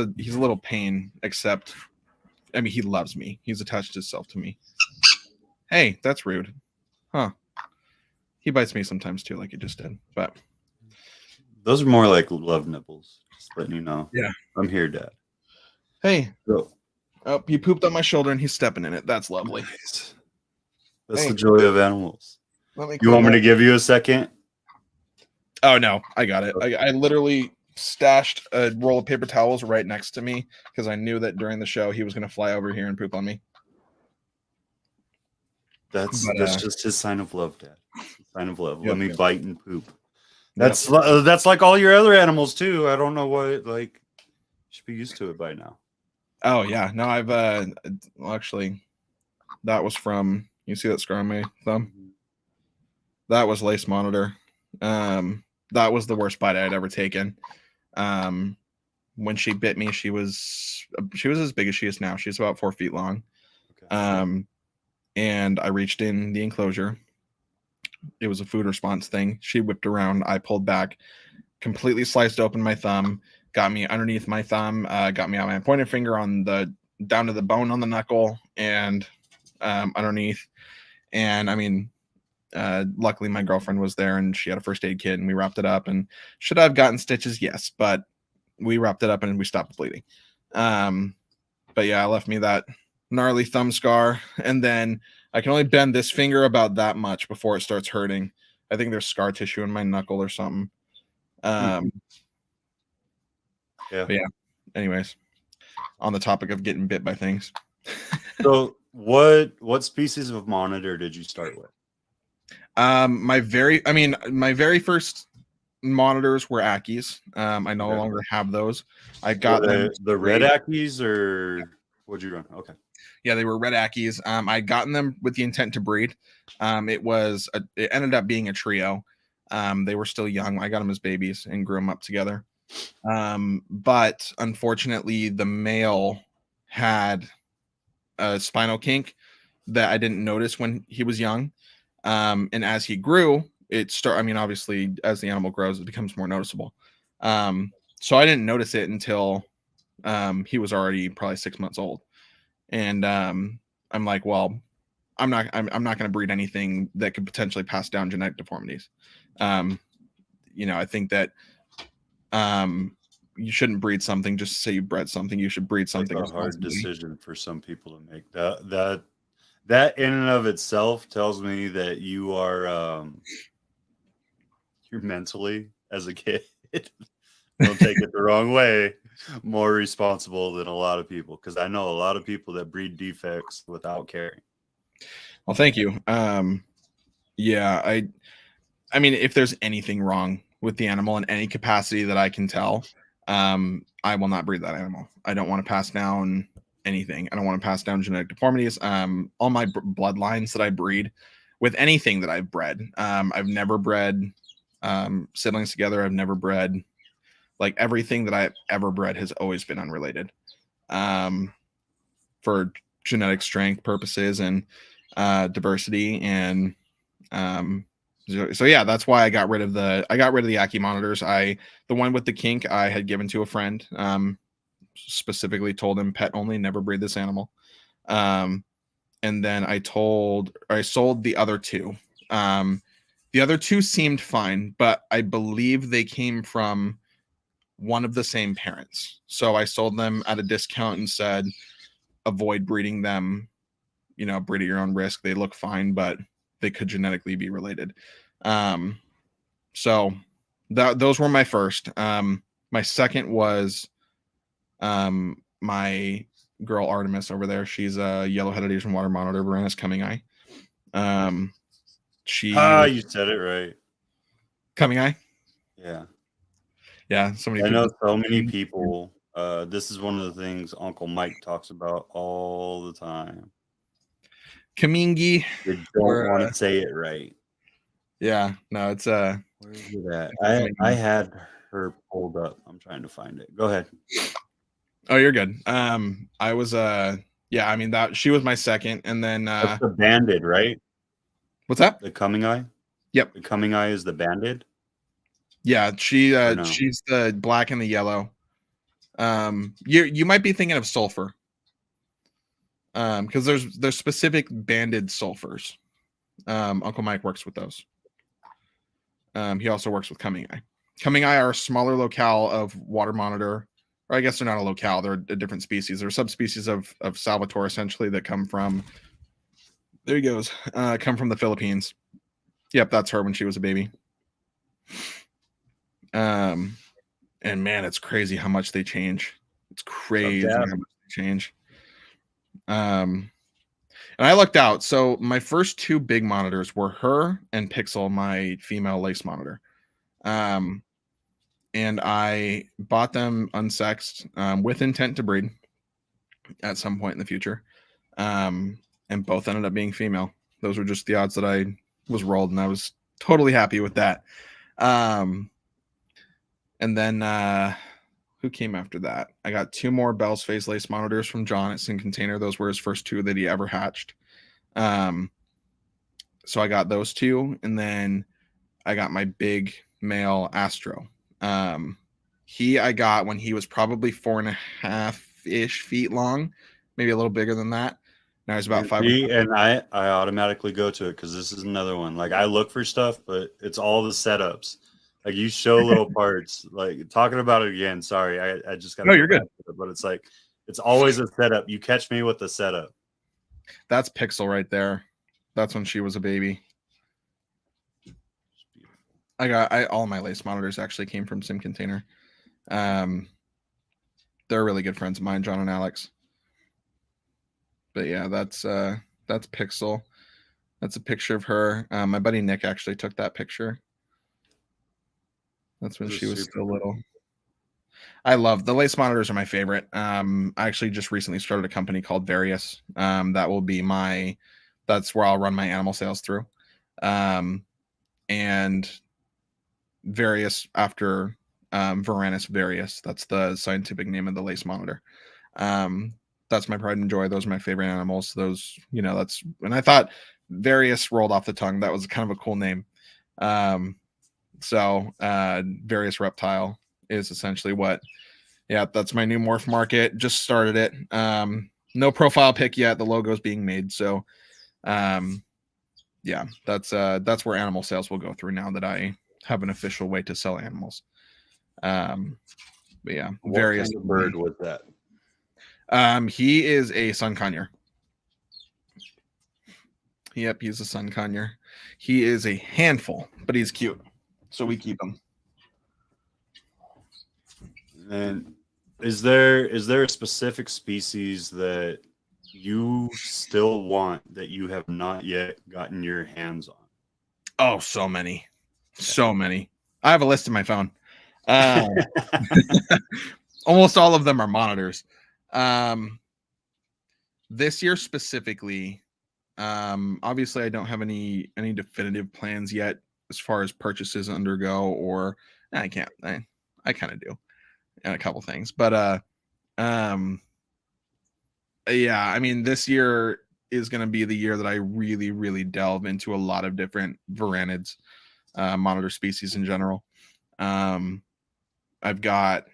little pain, except, I mean, he loves me. He's attached himself to me. Hey, that's rude. Huh. He bites me sometimes too, like he just did. But those are more like love nipples. Just letting you know. Yeah. I'm here, Dad. Hey. Oh, he pooped on my shoulder and he's stepping in it. That's lovely. Nice. That's the joy of animals. You want me to give you a second? Oh, no. I got it. I literally stashed a roll of paper towels right next to me because I knew that during the show he was going to fly over here and poop on me. That's But just his sign of love, Dad. Sign of love. yep, Let me yep, bite and poop. yep. That's like all your other animals too. I don't know what, like, you should be used to it by now. Oh yeah, no, I've well, actually, that was from, you see that scar on my thumb? That was Lace Monitor. That was the worst bite I'd ever taken. When she bit me, she was as big as she is now. She's about 4 feet long. Okay. And I reached in the enclosure. It was a food response thing. She whipped around. I pulled back, completely sliced open my thumb, got me underneath my thumb, got me on my pointer finger on the down to the bone on the knuckle and underneath. And I mean, luckily my girlfriend was there and she had a first aid kit and we wrapped it up. And should I have gotten stitches? Yes, but we wrapped it up and we stopped the bleeding. But yeah, it left me that gnarly thumb scar. And then I can only bend this finger about that much before it starts hurting. I think there's scar tissue in my knuckle or something. Yeah. But yeah, anyways, on the topic of getting bit by things. So what species of monitor did you start with? My very first monitors were Ackies. I no Okay. longer have those. I got them the red Ackies, or what'd you run? Okay. Yeah, they were red Ackies. I'd gotten them with the intent to breed. It ended up being a trio. They were still young. I got them as babies and grew them up together. But unfortunately, the male had a spinal kink that I didn't notice when he was young. And as he grew, obviously, as the animal grows, it becomes more noticeable. So I didn't notice it until he was already probably 6 months old. And I'm like, well, I'm not going to breed anything that could potentially pass down genetic deformities. I think that you shouldn't breed something just to say you bred something. You should breed something. Like a hard decision for some people to make. That in and of itself tells me that you are you're mentally, as a kid, don't take it the wrong way, more responsible than a lot of people, because I know a lot of people that breed defects without caring. Well, thank you. Yeah, I mean, if there's anything wrong with the animal in any capacity that I can tell, I will not breed that animal. I don't want to pass down anything. I don't want to pass down genetic deformities. All my bloodlines that I breed with anything that I've bred, I've never bred siblings together. I've never bred, like, everything that I've ever bred has always been unrelated, for genetic strength purposes and diversity. And so yeah, that's why I got rid of the Ackie monitors. The one with the kink I had given to a friend. Specifically told him pet only, never breed this animal. And then I sold the other two. The other two seemed fine, but I believe they came from one of the same parents. So I sold them at a discount and said, avoid breeding them, breed at your own risk. They look fine, but they could genetically be related. So those were my first. My second was my girl Artemis over there. She's a yellow-headed Asian water monitor, Varanus coming eye. You said it right. Coming eye. Yeah. So many I people. know so many people. This is one of the things Uncle Mike talks about all the time. Kamingi. You don't want to say it right. Yeah, no, it's Where is it at? I had her pulled up. I'm trying to find it. Go ahead. Oh, you're good. I was yeah, I mean, that she was my second, and then That's the banded, right? What's that? The coming eye? Yep. The coming eye is the banded? Yeah, she's the black and the yellow. You might be thinking of sulfur. Because there's specific banded sulfurs. Uncle Mike works with those. He also works with Coming Eye. Coming Eye are a smaller locale of water monitor, or I guess they're not a locale, they're a different species. They're subspecies of Salvatore, essentially, that come from, there he goes, come from the Philippines. Yep, that's her when she was a baby. And man, it's crazy how much they change. It's crazy how much they change. And I lucked out. So my first two big monitors were her and Pixel, my female lace monitor. And I bought them unsexed with intent to breed at some point in the future. And both ended up being female. Those were just the odds that I was rolled, and I was totally happy with that. And then who came after that? I got two more Bell's Face lace monitors from John at Sin Container. Those were his first two that he ever hatched. So I got those two, and then I got my big male Astro. I got when he was probably 4.5-ish feet long, maybe a little bigger than that. Now he's about 5. And I automatically go to it because this is another one. Like I look for stuff, but it's all the setups. Like you show little parts. Like talking about it again. Sorry, I just got. No, you're good. But it's like it's always a setup. You catch me with the setup. That's Pixel right there. That's when she was a baby. All my lace monitors actually came from Sim Container. They're really good friends of mine, John and Alex. But yeah, that's Pixel. That's a picture of her. My buddy Nick actually took that picture. That's when she was still little. I love the lace monitors are my favorite. I actually just recently started a company called Various. That will be that's where I'll run my animal sales through. And Various after Varanus Various. That's the scientific name of the lace monitor. That's my pride and joy. Those are my favorite animals. Those, and I thought Various rolled off the tongue. That was kind of a cool name. So Various Reptile is essentially that's my new morph market. Just started it. No profile pic yet. The logo's being made. So that's where animal sales will go through now that I have an official way to sell animals. But yeah, Various. What kind of bird with that? He is a sun conure. Yep, he's a sun conure. He is a handful, but he's cute, so we keep him. And is there a specific species that you still want that you have not yet gotten your hands on? Oh, so many. I have a list in my phone. Almost all of them are monitors. This year specifically, obviously I don't have any definitive plans yet as far as purchases undergo, or I can't. I kind of do, and a couple things, but yeah. I mean, this year is going to be the year that I really, really delve into a lot of different varanids, monitor species in general. I've got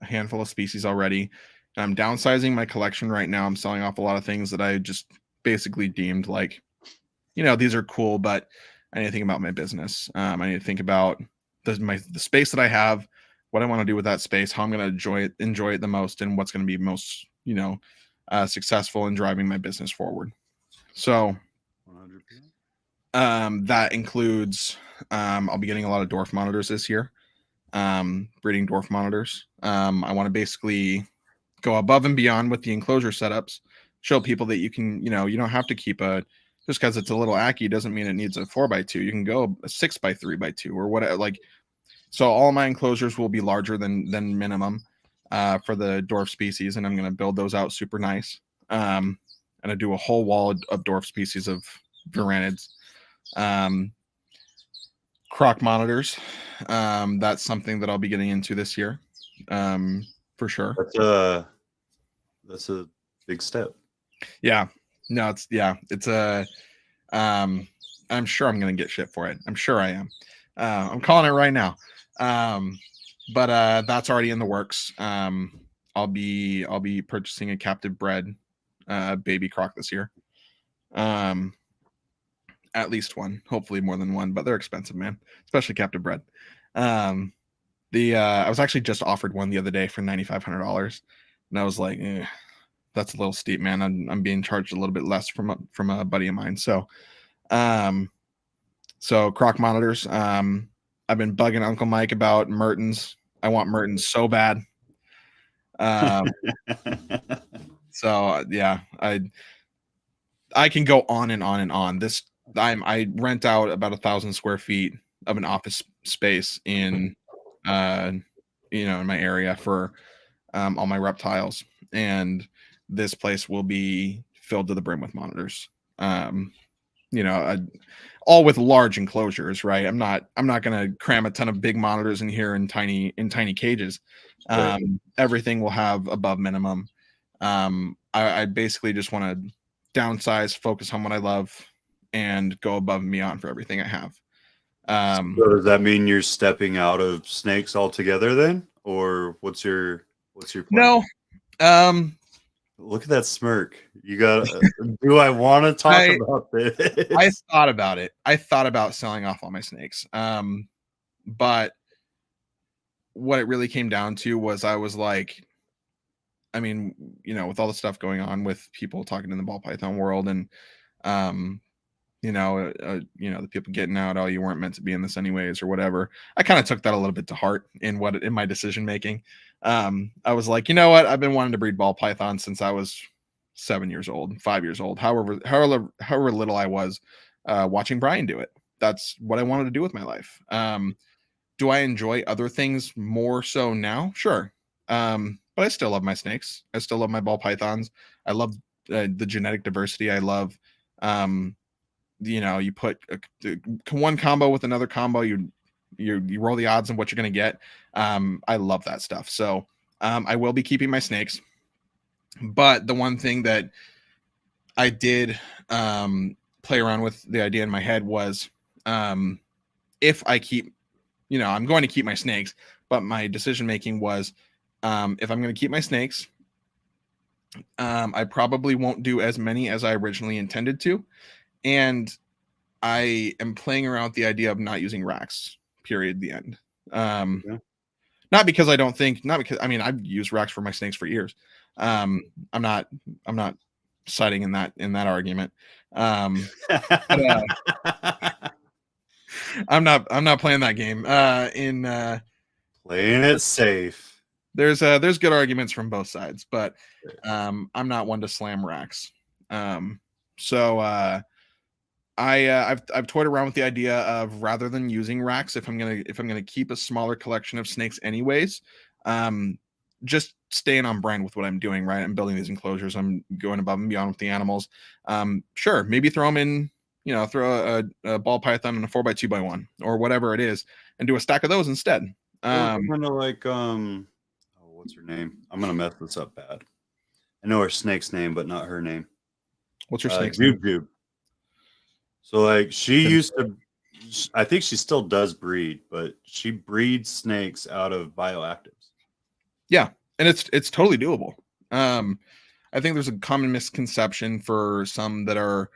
a handful of species already. And I'm downsizing my collection right now. I'm selling off a lot of things that I just basically deemed like, these are cool, but I need to think about my business. I need to think about the space that I have, what I want to do with that space, how I'm going to enjoy it the most, and what's going to be most, successful in driving my business forward. So 100%. That includes, I'll be getting a lot of dwarf monitors this year, breeding dwarf monitors. I want to basically go above and beyond with the enclosure setups, show people that you can, you don't have to keep just because it's a little Ackie doesn't mean it needs a 4x2. You can go a 6x3x2 or whatever. So all my enclosures will be larger than minimum for the dwarf species, and I'm going to build those out super nice. And I do a whole wall of dwarf species of varanids. Croc monitors. That's something that I'll be getting into this year. For sure. That's a big step. Yeah. No, it's I'm sure I'm going to get shit for it. I'm sure I am. I'm calling it right now. But that's already in the works. I'll be purchasing a captive bred baby croc this year. At least one, hopefully more than one, but they're expensive, man, especially captive bred. I was actually just offered one the other day for $9,500, and I was like, that's a little steep, man. I'm being charged a little bit less from a buddy of mine. So croc monitors. I've been bugging Uncle Mike about Mertens. I want Mertens so bad. So yeah, I can go on and on and on. I rent out about 1,000 square feet of an office space in in my area for all my reptiles, and this place will be filled to the brim with monitors. Um, all with large enclosures, right? I'm not going to cram a ton of big monitors in here in tiny cages. Right. Everything will have above minimum. I basically just want to downsize, focus on what I love, and go above and beyond for everything I have. So does that mean you're stepping out of snakes altogether then? Or what's your plan? No, um, Look at that smirk. You got do I want to talk I about I this? thought about it. I thought about selling off all my snakes. But what it really came down to was I was like, I mean, with all the stuff going on with people talking in the ball python world and um the people getting out, oh, you weren't meant to be in this anyways, or whatever. I kind of took that a little bit to heart in my decision making. I was like, you know what? I've been wanting to breed ball pythons since I was 7 years old, 5 years old, however little I was, watching Brian do it. That's what I wanted to do with my life. Do I enjoy other things more so now? Sure. But I still love my snakes. I still love my ball pythons. I love the genetic diversity. I love you put one combo with another combo, you roll the odds of what you're going to get. I love that stuff. So I will be keeping my snakes, but the one thing that I did play around with the idea in my head was, if I keep, I'm going to keep my snakes, but my decision making was, if I'm going to keep my snakes, I probably won't do as many as I originally intended to. And I am playing around with the idea of not using racks, period, the end. Yeah. Not because I mean, I've used racks for my snakes for years. I'm not siding in that argument. But I'm not playing that game. Playing it safe. There's good arguments from both sides, but I'm not one to slam racks. So I've toyed around with the idea of, rather than using racks, if I'm gonna keep a smaller collection of snakes anyways, just staying on brand with what I'm doing, right? I'm building these enclosures. I'm going above and beyond with the animals. Sure, maybe throw them in, throw a ball python and a 4x2x1 or whatever it is, and do a stack of those instead. Kind of like what's her name? I'm gonna mess this up bad. I know her snake's name, but not her name. What's your snake's name? Jube. So like she used to, I think she still does breed, but she breeds snakes out of bioactives. Yeah, and it's totally doable. I think there's a common misconception for some that are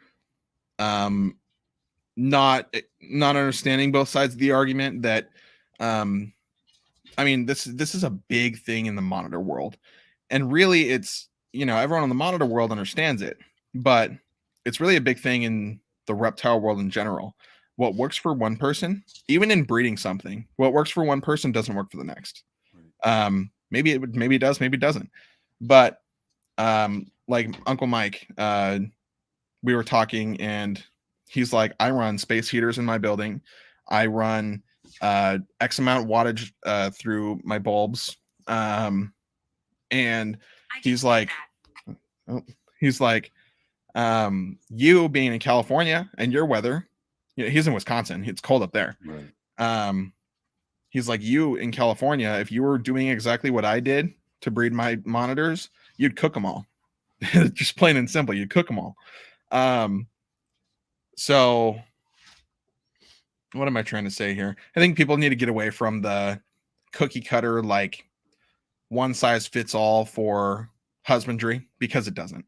not understanding both sides of the argument that I mean, this is a big thing in the monitor world, and really it's, everyone in the monitor world understands it, but it's really a big thing in the reptile world in general. What works for one person, even in breeding something, what works for one person doesn't work for the next. Maybe it does, maybe it doesn't. But like Uncle Mike, we were talking, and he's like, I run space heaters in my building. I run X amount wattage through my bulbs. And he's like, you being in California and your weather, he's in Wisconsin, it's cold up there. Right. He's like, you in California, if you were doing exactly what I did to breed my monitors, you'd cook them all. Just plain and simple, you'd cook them all. So what am I trying to say here? I think people need to get away from the cookie cutter, like one size fits all for husbandry, because it doesn't.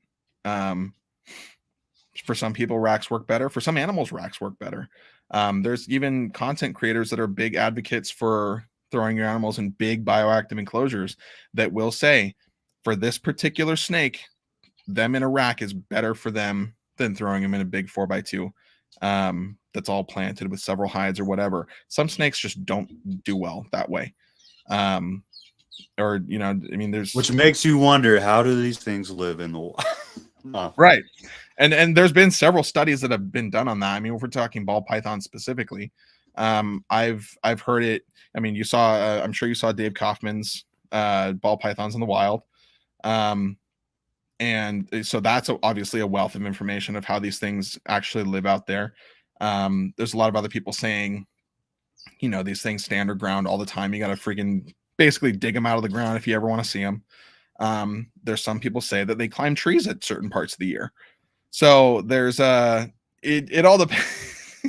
For some people, racks work better. For some animals, racks work better. There's even content creators that are big advocates for throwing your animals in big bioactive enclosures that will say, for this particular snake, them in a rack is better for them than throwing them in a big 4x2 that's all planted with several hides or whatever. Some snakes just don't do well that way. Or, I mean, there's... Which makes you wonder, how do these things live in the wild? Right. And there's been several studies that have been done on that. I mean, if we're talking ball python specifically, I've heard it. I mean, you saw, I'm sure you saw Dave Kaufman's ball pythons in the wild. And so that's obviously a wealth of information of how these things actually live out there. There's a lot of other people saying, you know, these things stand underground all the time. You got to freaking basically dig them out of the ground if you ever want to see them. There's some people say that they climb trees at certain parts of the year. So there's it all depends.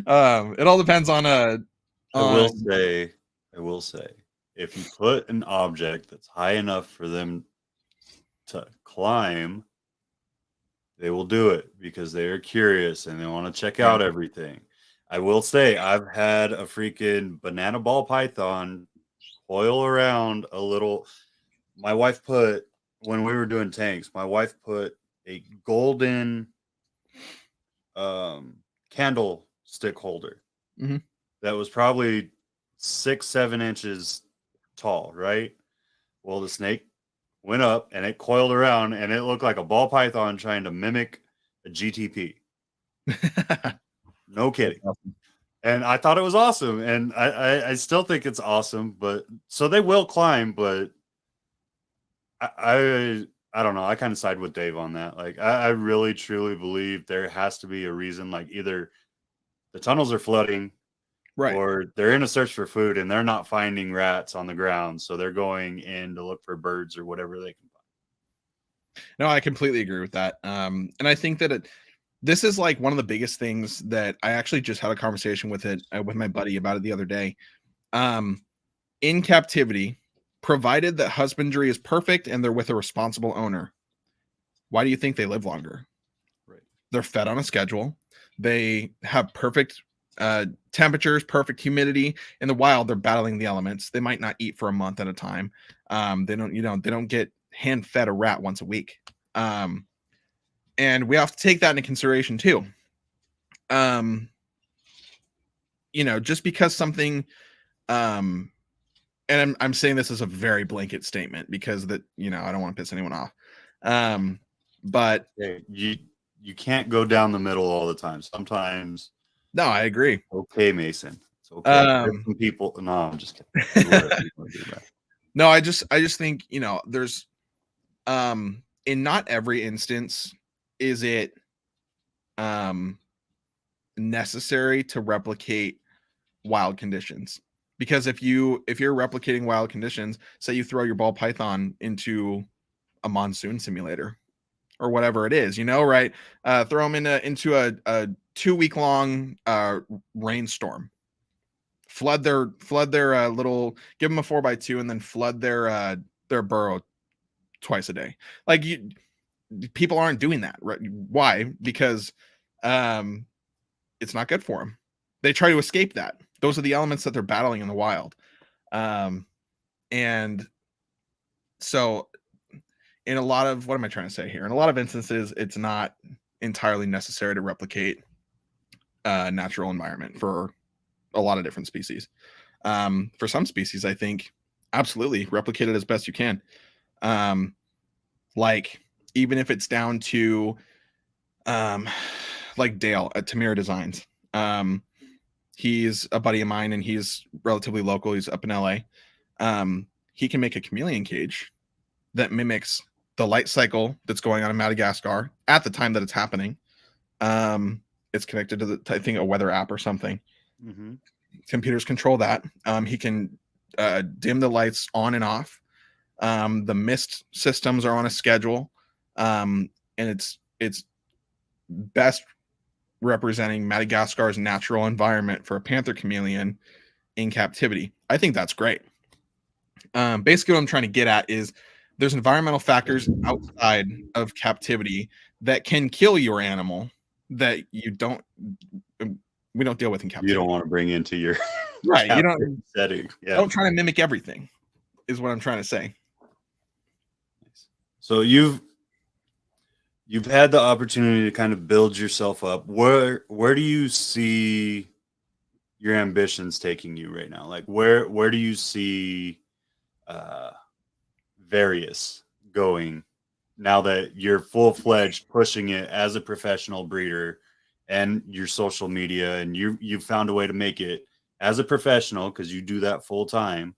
It all depends on I will say, if you put an object that's high enough for them to climb, they will do it because they are curious and they want to check out everything. I will say, I've had a freaking banana ball python coil around a little. My wife put, when we were doing tanks, my wife put a golden candlestick holder that was probably 6-7 inches tall, right? Well, the snake went up and it coiled around and it looked like a ball python trying to mimic a GTP. No kidding. And I thought it was awesome. And I still think it's awesome, but so they will climb, but I don't know. I kind of side with Dave on that. Like, I really truly believe there has to be a reason, like either the tunnels are flooding, right, or they're in a search for food and they're not finding rats on the ground. So they're going in to look for birds or whatever they can find. No, I completely agree with that. And I think that this is like one of the biggest things that I actually just had a conversation with my buddy about it the other day. In captivity, provided that husbandry is perfect and they're with a responsible owner, why do you think they live longer? Right. They're fed on a schedule. They have perfect temperatures, perfect humidity. In the wild, they're battling the elements. They might not eat for a month at a time. They don't get hand fed a rat once a week. And we have to take that into consideration too. Just because something, and I'm saying this as a very blanket statement because I don't want to piss anyone off. But you can't go down the middle all the time. Sometimes. No, I agree. Okay, Mason. It's okay. Some people. No, I'm just kidding. No, I just think, there's in not every instance is it necessary to replicate wild conditions. Because if you're replicating wild conditions, say you throw your ball python into a monsoon simulator or whatever it is, right? Throw them into a 2-week long rainstorm. Flood their little, give them a 4x2 and then flood their burrow twice a day. Like, people aren't doing that, right? Why? Because it's not good for them. They try to escape that. Those are the elements that they're battling in the wild. And so in a lot of, what am I trying to say here? In a lot of instances, it's not entirely necessary to replicate natural environment for a lot of different species. For some species, I think absolutely replicate it as best you can. Like, even if it's down to like Dale at Tamira Designs. He's a buddy of mine and he's relatively local. He's up in LA. He can make a chameleon cage that mimics the light cycle that's going on in Madagascar at the time that it's happening. It's connected to I think a weather app or something. Mm-hmm. Computers control that. He can dim the lights on and off. The mist systems are on a schedule. And it's best representing Madagascar's natural environment for a panther chameleon in captivity. I think that's great. Basically what I'm trying to get at is there's environmental factors outside of captivity that can kill your animal that we don't deal with in captivity. You don't want to bring into your right. You don't setting. Yeah. Don't try to mimic everything is what I'm trying to say. So you've had the opportunity to kind of build yourself up. Where do you see your ambitions taking you right now? Like where do you see Various going now that you're full-fledged pushing it as a professional breeder and your social media, and you've found a way to make it as a professional because you do that full time.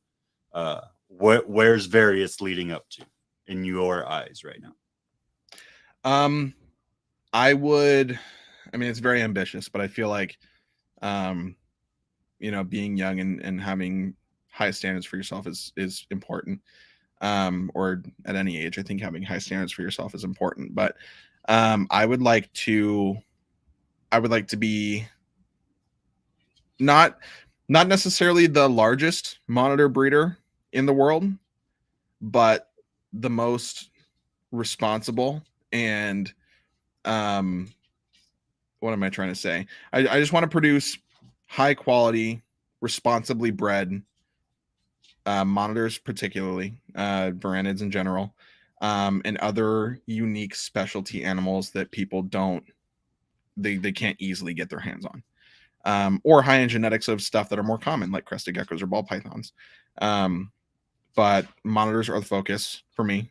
Where's various leading up to in your eyes right now? I would, I mean, it's very ambitious, but I feel like, being young and having high standards for yourself is important. Or at any age, I think having high standards for yourself is important. But I would like to be not necessarily the largest monitor breeder in the world, but the most responsible and what am I trying to say? I just want to produce high quality, responsibly bred monitors, particularly Varanids in general, and other unique specialty animals that people they can't easily get their hands on, or high end genetics of stuff that are more common, like crested geckos or ball pythons. But monitors are the focus for me.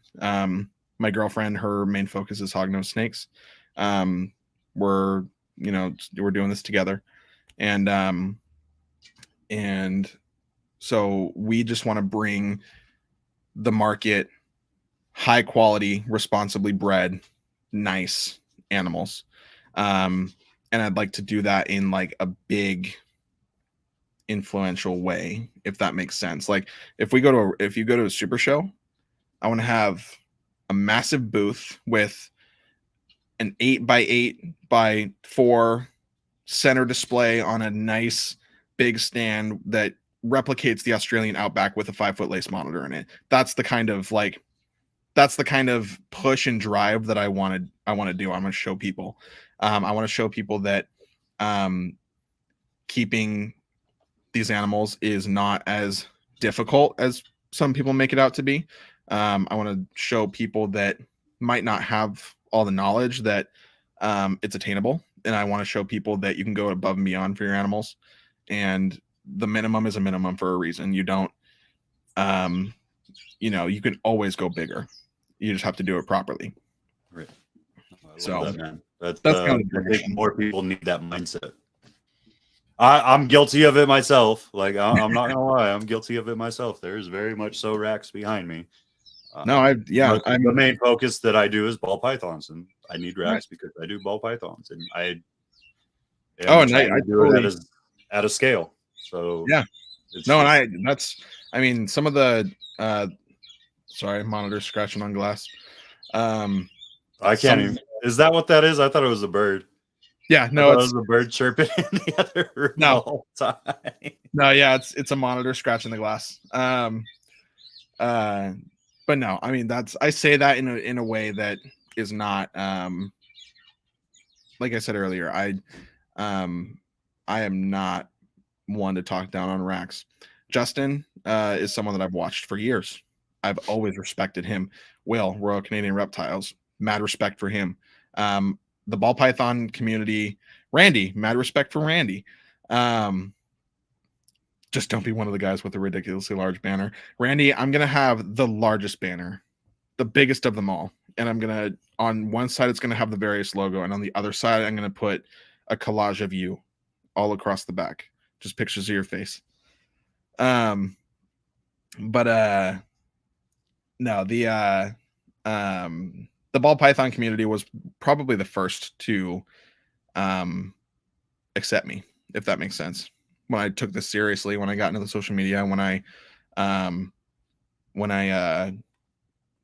My girlfriend, her main focus is hognose snakes. We're doing this together, and so we just want to bring the market high quality, responsibly bred, nice animals. And I'd like to do that in like a big influential way, if that makes sense. Like if you go to a super show, I want to have a massive booth with an 8x8x4 center display on a nice big stand that replicates the Australian outback with a 5-foot lace monitor in it. That's the kind of push and drive that I want to do. I'm going to show people. I want to show people that keeping these animals is not as difficult as some people make it out to be. I want to show people that might not have all the knowledge that it's attainable. And I want to show people that you can go above and beyond for your animals. And the minimum is a minimum for a reason. You don't, you can always go bigger. You just have to do it properly. Right. I So love that, man. That's kind of I think more people need that mindset. I'm guilty of it myself. Like I'm not gonna lie, I'm guilty of it myself. There's very much so racks behind me. The main focus that I do is ball pythons, and I need racks because I do ball pythons, and I am trying to do it at a scale. So yeah, some of the sorry, monitor scratching on glass. I can't even. Is that what that is? I thought it was a bird. Yeah, no, it was a bird chirping in the other room the whole time. No, yeah, it's a monitor scratching the glass. But no, I mean I say that in a way that is not like I said earlier, I am not one to talk down on racks. Justin is someone that I've watched for years. I've always respected him. Will, Royal Canadian Reptiles, mad respect for him. The ball python community, Randy, mad respect for Randy. Just don't be one of the guys with the ridiculously large banner. Randy, I'm going to have the largest banner, the biggest of them all. And I'm going to, on one side, it's going to have the various logo. And on the other side, I'm going to put a collage of you all across the back. Just pictures of your face. No, the ball python community was probably the first to accept me, if that makes sense. When I took this seriously, when I got into the social media, when I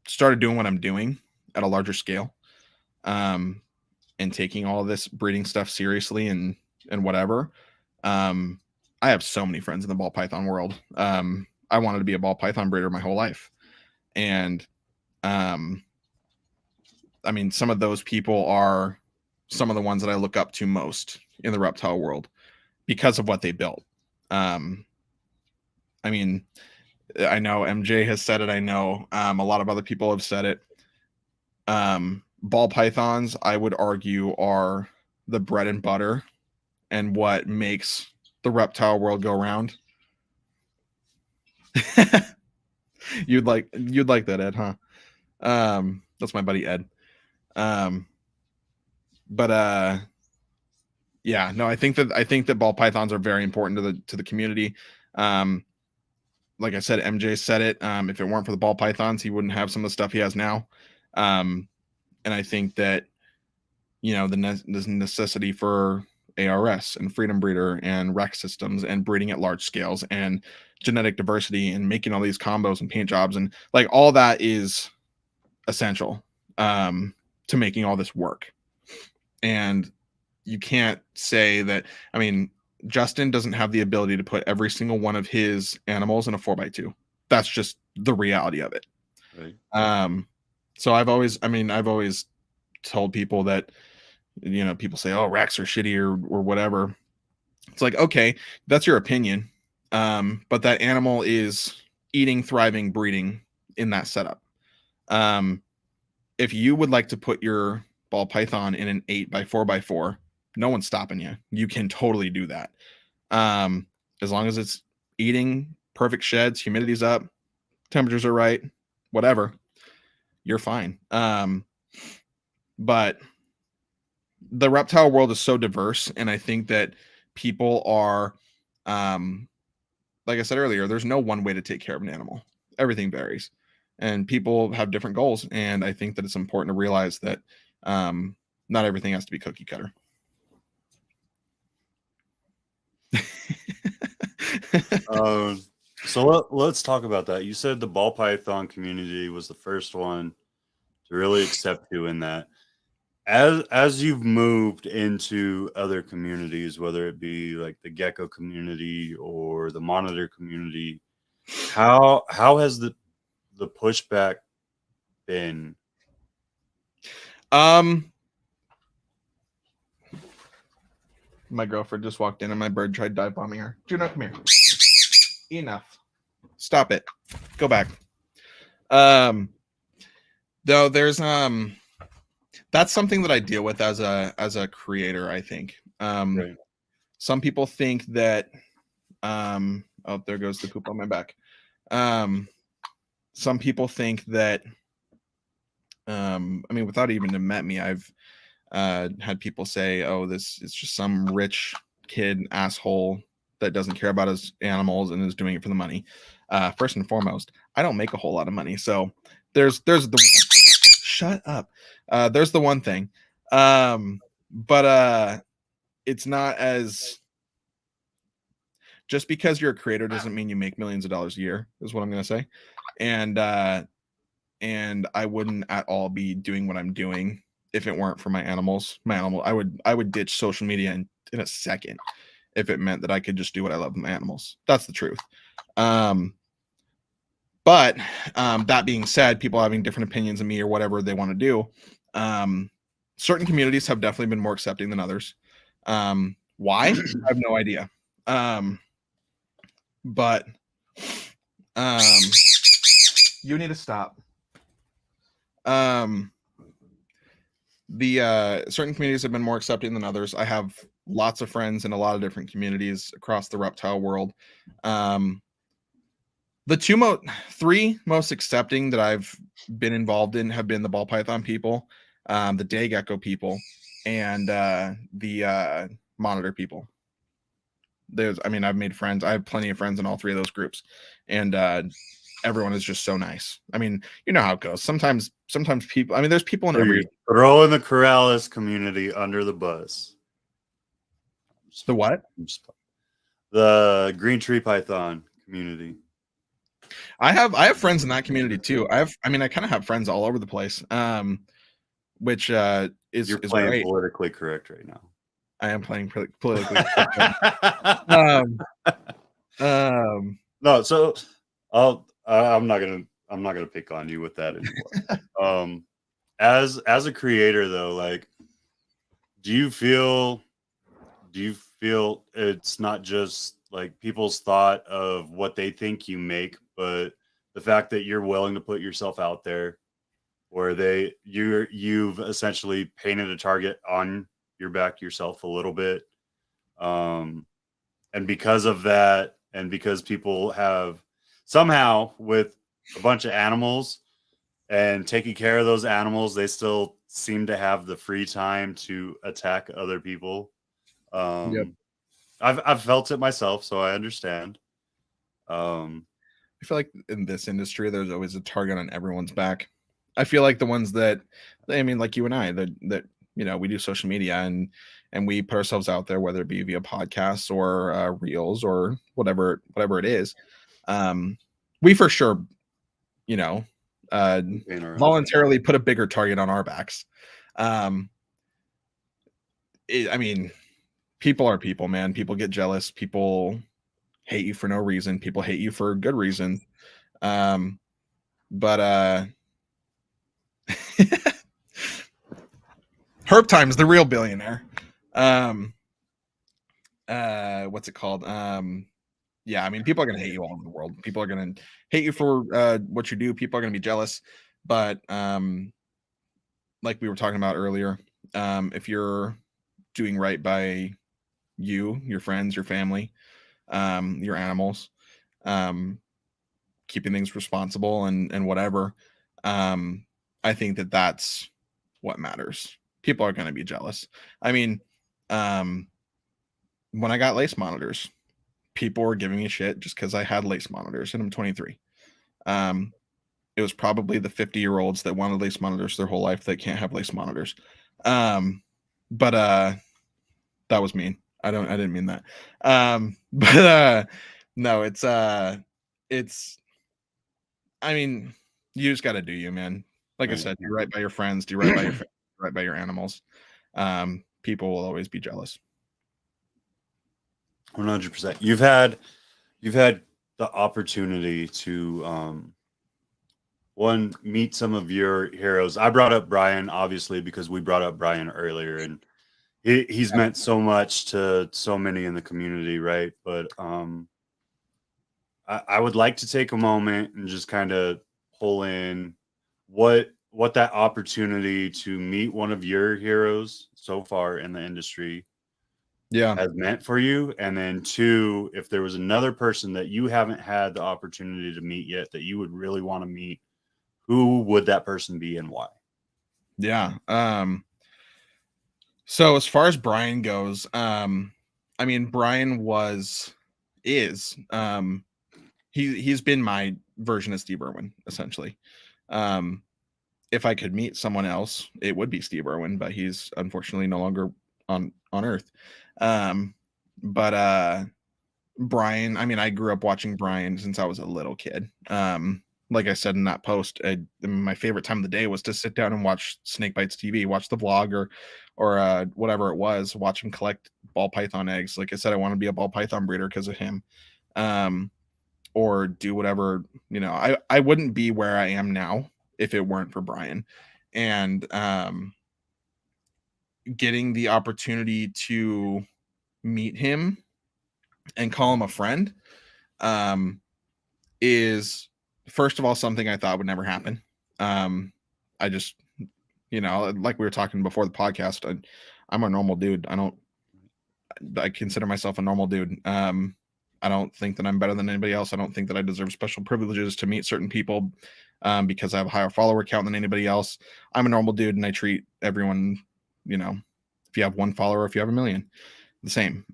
started doing what I'm doing at a larger scale, and taking all this breeding stuff seriously and whatever, I have so many friends in the ball python world. I wanted to be a ball python breeder my whole life. And I mean, some of those people are some of the ones that I look up to most in the reptile world because of what they built. I mean, I know MJ has said it. I know a lot of other people have said it. Ball pythons, I would argue, are the bread and butter and what makes the reptile world go round. You'd like that, Ed, huh? That's my buddy Ed. But yeah, no, I think that ball pythons are very important to the community. Like I said, MJ said it. If it weren't for the ball pythons, he wouldn't have some of the stuff he has now. And I think that, you know, the necessity for ARS and freedom breeder and rec systems and breeding at large scales and genetic diversity and making all these combos and paint jobs and like all that is essential to making all this work. And you can't say that. I mean, Justin doesn't have the ability to put every single one of his animals in a 4x2. That's just the reality of it. Right. So I've always told people that, you know, people say, oh, racks are shitty or whatever. It's like, okay, that's your opinion. But that animal is eating, thriving, breeding in that setup. If you would like to put your ball python in an 8x4x4, no one's stopping you. You can totally do that. As long as it's eating, perfect sheds, humidity's up, temperatures are right, whatever, you're fine. But the reptile world is so diverse, and I think that people are, like I said earlier, there's no one way to take care of an animal. Everything varies, and people have different goals. And I think that it's important to realize that not everything has to be cookie cutter. So let's talk about that. You said the ball python community was the first one to really accept you in that. As you've moved into other communities, whether it be like the gecko community or the monitor community, how has the pushback been? My girlfriend just walked in and my bird tried dive bombing her. Juno, come here. Enough. Stop it. Go back. Though there's that's something that I deal with as a creator, I think. Right. Some people think that oh, there goes the poop on my back. Some people think that I mean, without even have met me, I've had people say, oh, this is just some rich kid asshole that doesn't care about his animals and is doing it for the money. First and foremost, I don't make a whole lot of money, so there's the shut up. There's the one thing, but it's not as just because you're a creator doesn't mean you make millions of dollars a year, is what I'm gonna say. And I wouldn't at all be doing what I'm doing if it weren't for my animals. I would ditch social media in a second if it meant that I could just do what I love with my animals. That's the truth. But that being said, people having different opinions of me or whatever they want to do, certain communities have definitely been more accepting than others. Why? I have no idea. But you need to stop. The certain communities have been more accepting than others. I have lots of friends in a lot of different communities across the reptile world. The three most accepting that I've been involved in have been the ball python people, the day gecko people, and the monitor people. I've made friends. I have plenty of friends in all three of those groups, and everyone is just so nice. I mean, you know how it goes. Sometimes people. I mean, there's people in every throwing the Corrales community under the bus. The what? The green tree python community. I have friends in that community too. I kind of have friends all over the place. Which is You're playing great. politically correct right now. I am playing politically correct. No, so I'm not gonna pick on you with that anymore. As a creator though, like, do you feel it's not just like people's thought of what they think you make, but the fact that you're willing to put yourself out there, where you've essentially painted a target on your back yourself a little bit, and because of that, and because people have somehow with a bunch of animals and taking care of those animals, they still seem to have the free time to attack other people. Yep. I've felt it myself, so I understand. Um, I feel like in this industry, there's always a target on everyone's back. I feel like the ones that, I mean, like you and I, that we do social media and we put ourselves out there, whether it be via podcasts or reels or whatever it is. We for sure, you know, uh, Pain around. voluntarily put a bigger target on our backs. Um, I mean, people are people, man. People get jealous. People hate you for no reason. People hate you for good reason. But Herb Time's the real billionaire. What's it called? Yeah, I mean, people are gonna hate you all over the world. People are gonna hate you for what you do. People are gonna be jealous. But like we were talking about earlier, if you're doing right by you, your friends, your family, your animals, keeping things responsible and whatever, I think that's what matters. People are going to be jealous. I mean, when I got lace monitors, people were giving me shit just because I had lace monitors and I'm 23. It was probably the 50-year-olds that wanted lace monitors their whole life that can't have lace monitors. But that was mean. I didn't mean that. But no, it's I mean, you just got to do you, man. Like I said, do right by your friends, do right by your right by your animals. People will always be jealous. 100%. You've had the opportunity to one, meet some of your heroes. I brought up Brian obviously because we brought up Brian earlier, and he's meant so much to so many in the community, right? But I would like to take a moment and just kind of pull in what that opportunity to meet one of your heroes so far in the industry has meant for you. And then two, if there was another person that you haven't had the opportunity to meet yet that you would really want to meet, who would that person be and why? Yeah. So as far as Brian goes, I mean, Brian is he's been my version of Steve Irwin, essentially. If I could meet someone else, it would be Steve Irwin, but he's unfortunately no longer on Earth. But Brian, I mean, I grew up watching Brian since I was a little kid. Like I said in that post, my favorite time of the day was to sit down and watch Snake Bites TV, watch the vlog or whatever it was, watch him collect ball python eggs. Like I said, I want to be a ball python breeder because of him. Or do whatever, I wouldn't be where I am now if it weren't for Brian. And getting the opportunity to meet him and call him a friend is, first of all, something I thought would never happen. I just, like we were talking before the podcast, I'm a normal dude. I consider myself a normal dude. I don't think that I'm better than anybody else. I don't think that I deserve special privileges to meet certain people because I have a higher follower count than anybody else. I'm a normal dude, and I treat everyone, if you have one follower, if you have a million, the same.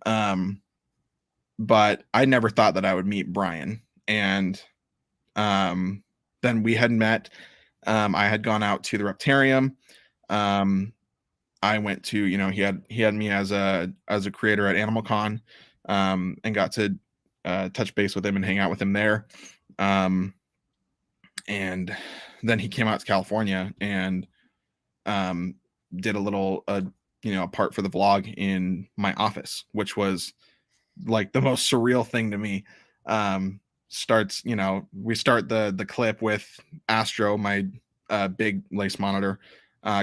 But I never thought that I would meet Brian. And then we had met. I had gone out to the Reptarium. I went to, he had me as a creator at Animal Con, and got to touch base with him and hang out with him there. And then he came out to California and did a little part for the vlog in my office, which was like the most surreal thing to me. We start the clip with Astro, my big lace monitor,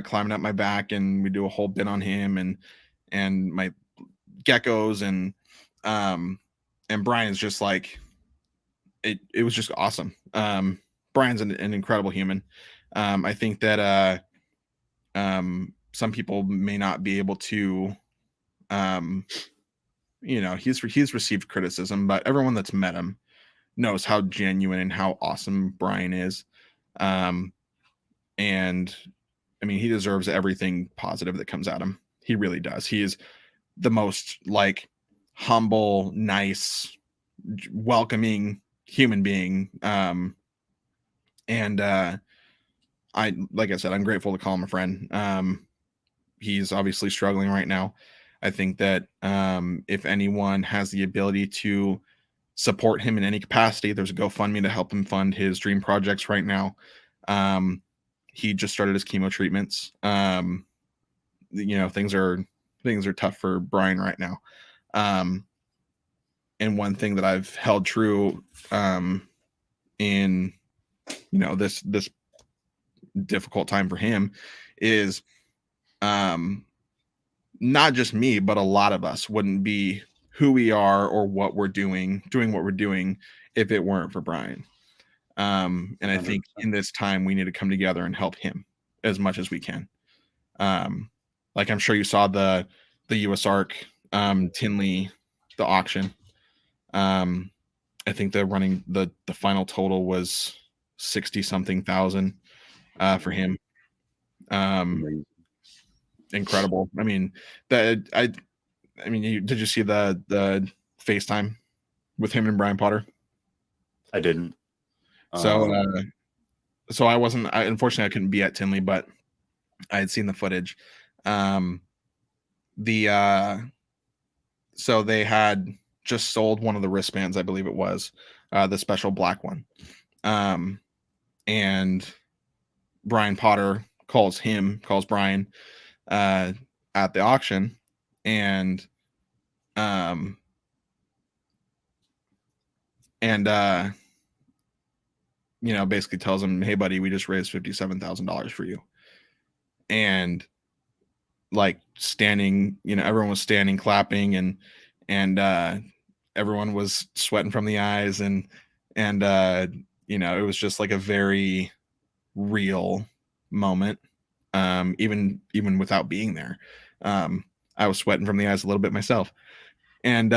climbing up my back, and we do a whole bit on him and my geckos, and Brian's just like, it was just awesome. Brian's an incredible human. I think that some people may not be able to, he's received criticism, but everyone that's met him knows how genuine and how awesome Brian is. And I mean, he deserves everything positive that comes at him. He really does. He is the most like humble, nice, welcoming human being. And like I said, I'm grateful to call him a friend. He's obviously struggling right now. I think that if anyone has the ability to support him in any capacity, there's a GoFundMe to help him fund his dream projects right now. He just started his chemo treatments. Things are tough for Brian right now. And one thing that I've held true in this difficult time for him is not just me, but a lot of us wouldn't be who we are or what we're doing what we're doing if it weren't for Brian. And I think in this time we need to come together and help him as much as we can. Like I'm sure you saw the USARK Tinley, the auction. I think the final total was 60 something thousand for him. Incredible. I mean, did you see the FaceTime with him and Brian Potter? I didn't. So unfortunately I couldn't be at Tinley, but I had seen the footage. So they had just sold one of the wristbands, I believe it was, the special black one. And Brian Potter calls Brian at the auction, and basically tells him, "Hey buddy, we just raised $57,000 for you." And like standing, everyone was standing, clapping, and everyone was sweating from the eyes, and it was just like a very real moment. Even without being there, I was sweating from the eyes a little bit myself. And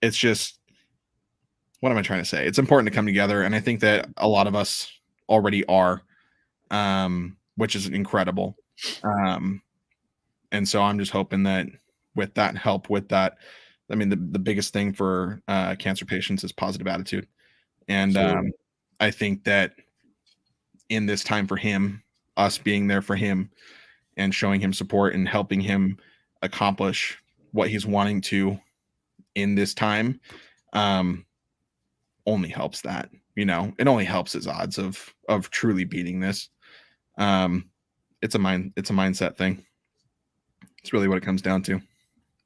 it's just, what am I trying to say? It's important to come together, and I think that a lot of us already are, which is incredible. And so I'm just hoping that with that help, I mean, the biggest thing for cancer patients is positive attitude. And I think that in this time for him, us being there for him and showing him support and helping him accomplish what he's wanting to in this time, only helps that. It only helps his odds of truly beating this. It's a mindset thing. It's really what it comes down to.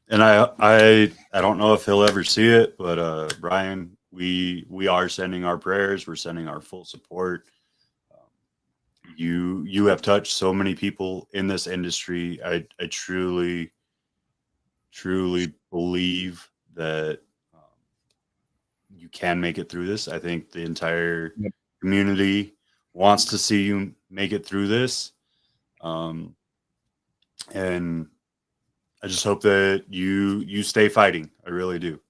And I don't know if he'll ever see it, but Brian, we are sending our prayers. We're sending our full support. You have touched so many people in this industry. I truly believe that you can make it through this. I think the entire community wants to see you make it through this. And I just hope that you stay fighting. I really do.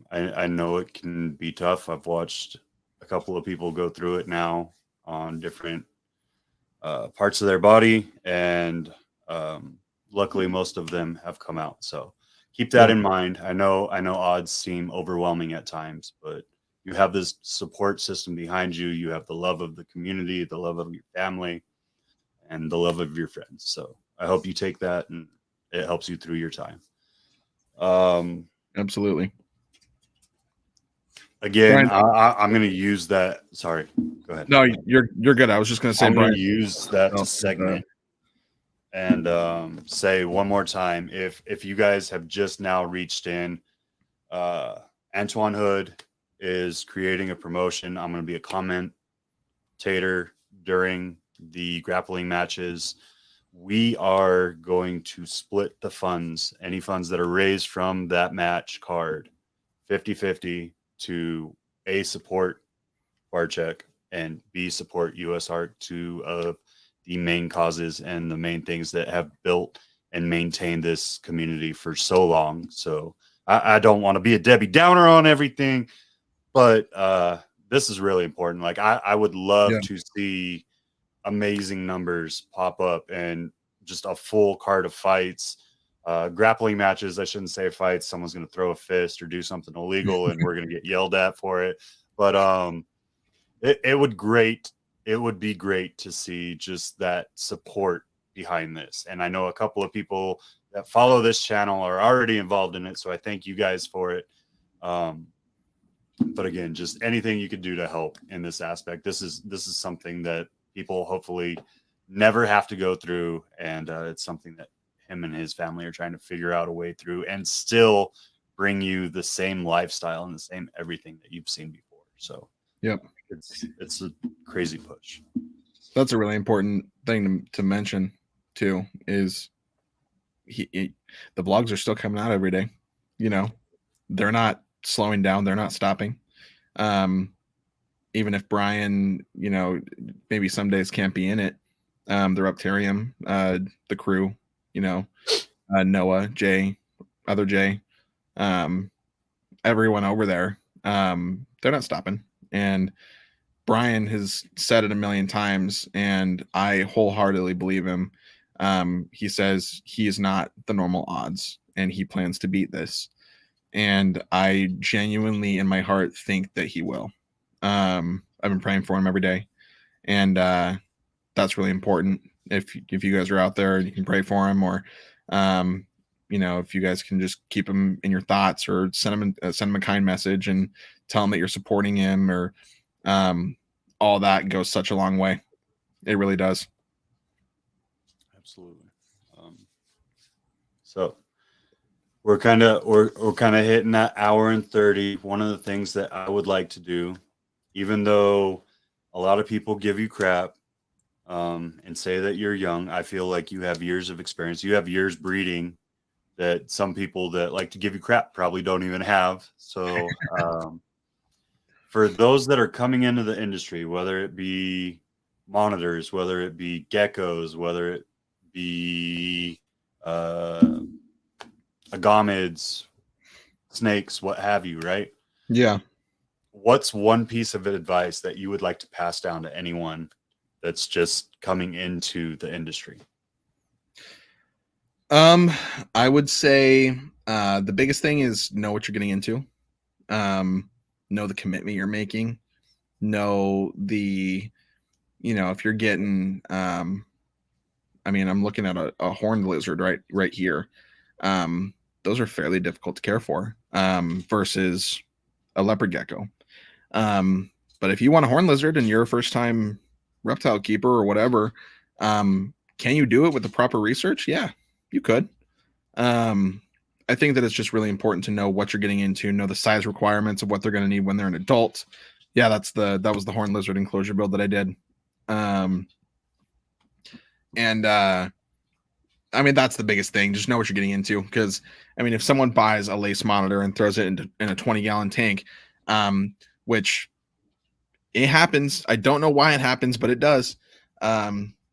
I know it can be tough. I've watched a couple of people go through it now on different parts of their body, and luckily most of them have come out. So keep that in mind. I know odds seem overwhelming at times, but you have this support system behind you. You have the love of the community, the love of your family, and the love of your friends. So I hope you take that and it helps you through your time. Absolutely. Again, I'm going to use that. Sorry, go ahead. No, you're good. I was just going to say, I'm Brian, going to use that to segment and say one more time. If you guys have just now reached in, Antoine Hood is creating a promotion. I'm going to be a commentator during the grappling matches. We are going to split the funds, any funds that are raised from that match card, 50-50, to A, support Barcheck, and B, support USARK, two of the main causes and the main things that have built and maintained this community for so long. So I don't want to be a Debbie Downer on everything, but this is really important. Like I would love Yeah. to see amazing numbers pop up and just a full card of fights, grappling matches. I shouldn't say fights. Someone's going to throw a fist or do something illegal and we're going to get yelled at for it. But it would be great to see just that support behind this. And I know a couple of people that follow this channel are already involved in it, so I thank you guys for it. But again, just anything you could do to help in this aspect. This is something that people hopefully never have to go through, and it's something that him and his family are trying to figure out a way through and still bring you the same lifestyle and the same everything that you've seen before. So yep, it's a crazy push. That's a really important thing to mention too, is the vlogs are still coming out every day. You know, they're not slowing down, they're not stopping. Even if Brian, you know, maybe some days can't be in it, the Reptarium, the crew, you know, Noah, Jay, other Jay, everyone over there, they're not stopping. And Brian has said it a million times, and I wholeheartedly believe him. He says he is not the normal odds, and he plans to beat this. And I genuinely, in my heart, think that he will. I've been praying for him every day, and that's really important. If you guys are out there, you can pray for him, or you know, if you guys can just keep him in your thoughts, or send him a kind message and tell him that you're supporting him, or all that goes such a long way. It really does. Absolutely. So we're kind of hitting that hour and 30. One of the things that I would like to do, even though a lot of people give you crap and say that you're young, I feel like you have years of experience. You have years breeding that some people that like to give you crap probably don't even have. So for those that are coming into the industry, whether it be monitors, whether it be geckos, whether it be agamids, snakes, what have you, right? Yeah. What's one piece of advice that you would like to pass down to anyone that's just coming into the industry? I would say the biggest thing is know what you're getting into. Know the commitment you're making. Know the, you know, if you're getting I mean, I'm looking at a horned lizard right here. Those are fairly difficult to care for versus a leopard gecko. But if you want a horned lizard and you're a first time reptile keeper or whatever, can you do it with the proper research? Yeah, you could. I think that it's just really important to know what you're getting into, know the size requirements of what they're going to need when they're an adult. Yeah, that was the horned lizard enclosure build that I did. I mean, that's the biggest thing. Just know what you're getting into. Because, I mean, if someone buys a lace monitor and throws it in a 20-gallon tank, which it happens. I don't know why it happens, but it does.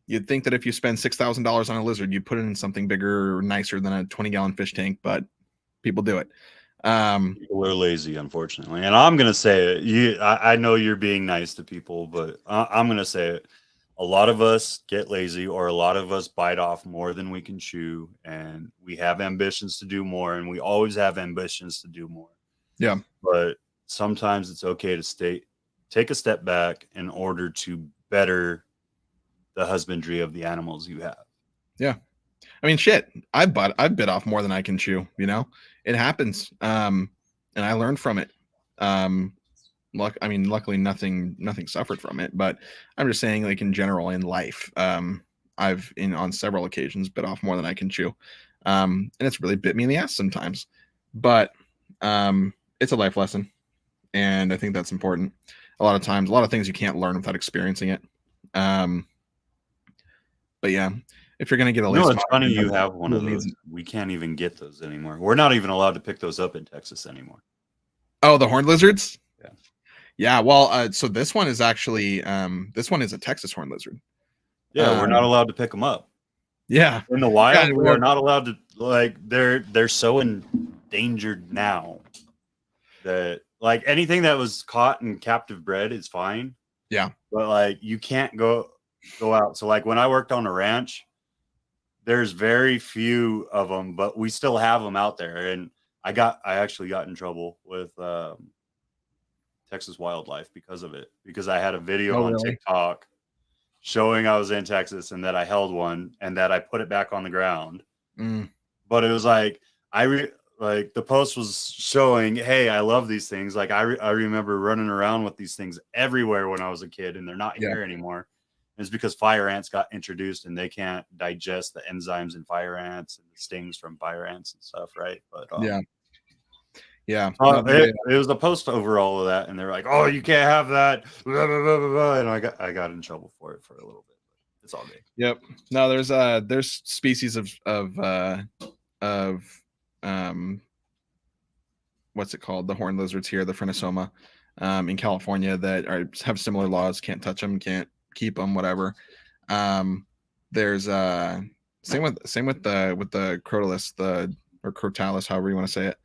You'd think that if you spend $6,000 on a lizard, you'd put it in something bigger or nicer than a 20-gallon fish tank, but people do it. People are lazy, unfortunately. And I'm going to say it. I know you're being nice to people, but I'm going to say it. A lot of us get lazy, or a lot of us bite off more than we can chew, and we have ambitions to do more, and we always have ambitions to do more. Yeah. But sometimes it's okay to take a step back in order to better the husbandry of the animals you have. Yeah. I mean, shit, I've bit off more than I can chew, you know, it happens. And I learned from it. Luckily nothing suffered from it, but I'm just saying, like, in general, in life, I've on several occasions bit off more than I can chew. And it's really bit me in the ass sometimes, but it's a life lesson. And I think that's important. A lot of times, a lot of things you can't learn without experiencing it. But yeah, if you're going to get a lace it's funny you have one of those. We can't even get those anymore. We're not even allowed to pick those up in Texas anymore. Oh, the horned lizards? Yeah. Yeah, well, so this one is actually this one is a Texas horned lizard. Yeah, we're not allowed to pick them up. Yeah. In the wild, we are not allowed to, like, they're so endangered now that, like anything that was caught and captive bred is fine. Yeah. But like you can't go out. So like when I worked on a ranch, there's very few of them, but we still have them out there. And I actually got in trouble with Texas Wildlife because of it, because I had a video on TikTok showing I was in Texas and that I held one and that I put it back on the ground. But it was like like the post was showing, hey, I love these things. Like I remember running around with these things everywhere when I was a kid, and they're not here anymore. And it's because fire ants got introduced and they can't digest the enzymes in fire ants and the stings from fire ants and stuff, right? But it was a post over all of that, and they're like, "Oh, you can't have that," blah, blah, blah, blah, and I got in trouble for it for a little bit. But it's all good. Yep. No, there's species of what's it called? The horned lizards here, the Phrenosoma, in California that have similar laws. Can't touch them, can't keep them, whatever. There's same with the crotalus, or crotalus, however you want to say it.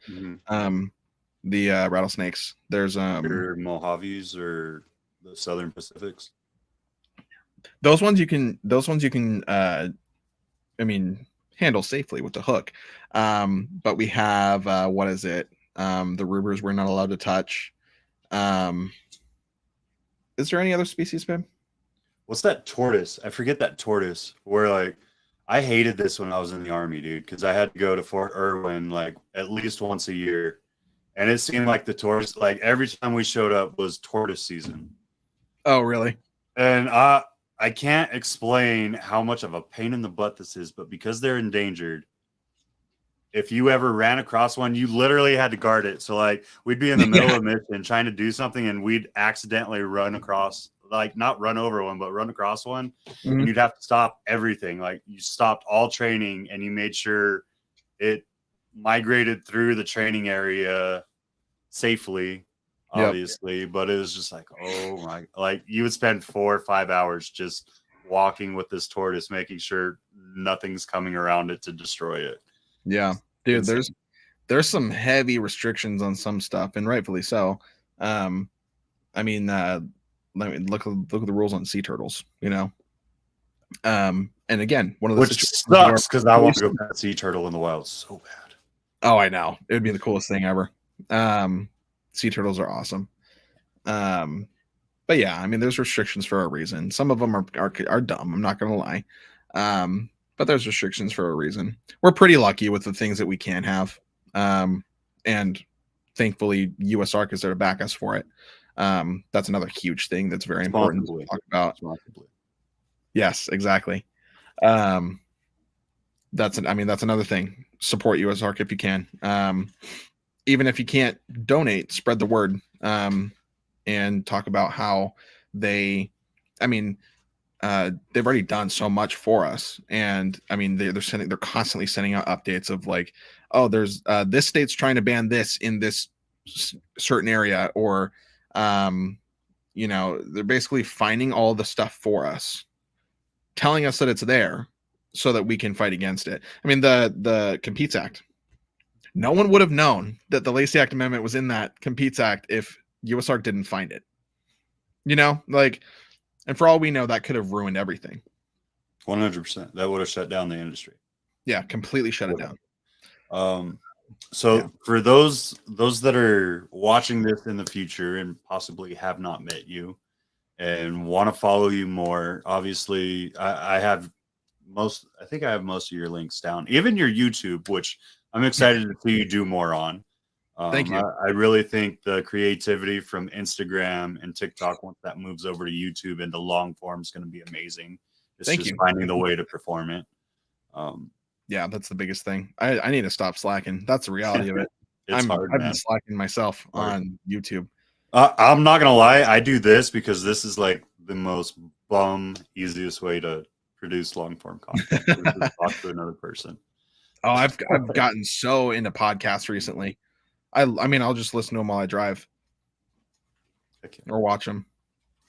The rattlesnakes. There's Mojaves or the Southern Pacifics. Those ones you can I mean, handle safely with the hook. But we have what is it? The rubers we're not allowed to touch. Is there any other species, babe? What's that tortoise? I forget that tortoise. Where like I hated this when I was in the Army, dude, because I had to go to Fort Irwin like at least once a year. And it seemed like the tortoise, like every time we showed up was tortoise season. Oh, really? And I can't explain how much of a pain in the butt this is, but because they're endangered, if you ever ran across one, you literally had to guard it. So like we'd be in the middle of a mission trying to do something, and we'd accidentally run across, like not run over one, but run across one. And you'd have to stop everything. Like you stopped all training and you made sure it migrated through the training area safely, obviously. But it was just like, oh my, like you would spend 4 or 5 hours just walking with this tortoise, making sure nothing's coming around it to destroy it. Yeah, dude, there's some heavy restrictions on some stuff, and rightfully so. I mean, look at the rules on sea turtles, you know. And again, one of the which sucks because I want to go pet a sea turtle in the wild so bad. Oh, I know, it would be the coolest thing ever. Sea turtles are awesome. But yeah, I mean, there's restrictions for a reason. Some of them are dumb. I'm not gonna lie. But there's restrictions for a reason. We're pretty lucky with the things that we can have. And thankfully USARK is there to back us for it. That's another huge thing that's very important to talk about. Yes, exactly. That's another thing. Support USARK if you can. Even if you can't donate, spread the word. And talk about how they've already done so much for us. And I mean, they're constantly sending out updates of like, oh, there's this state's trying to ban this in this certain area, or they're basically finding all the stuff for us, telling us that it's there so that we can fight against it. I mean, the Competes Act, no one would have known that the Lacey Act Amendment was in that Competes Act if USARK didn't find it. And for all we know, that could have ruined everything. 100%. That would have shut down the industry. Yeah, completely shut it down. For those that are watching this in the future and possibly have not met you and want to follow you more, obviously I think I have most of your links down, even your YouTube, which I'm excited to see you do more on. Thank you. I really think the creativity from Instagram and TikTok, once that moves over to YouTube into long form, is going to be amazing. It's just finding the way to perform it. Yeah, that's the biggest thing. I need to stop slacking. That's the reality of it. I've been slacking myself on YouTube. I'm not going to lie. I do this because this is like the most easiest way to produce long form content. Talk to another person. Oh, I've gotten so into podcasts recently. I mean, I'll just listen to them while I drive or watch them.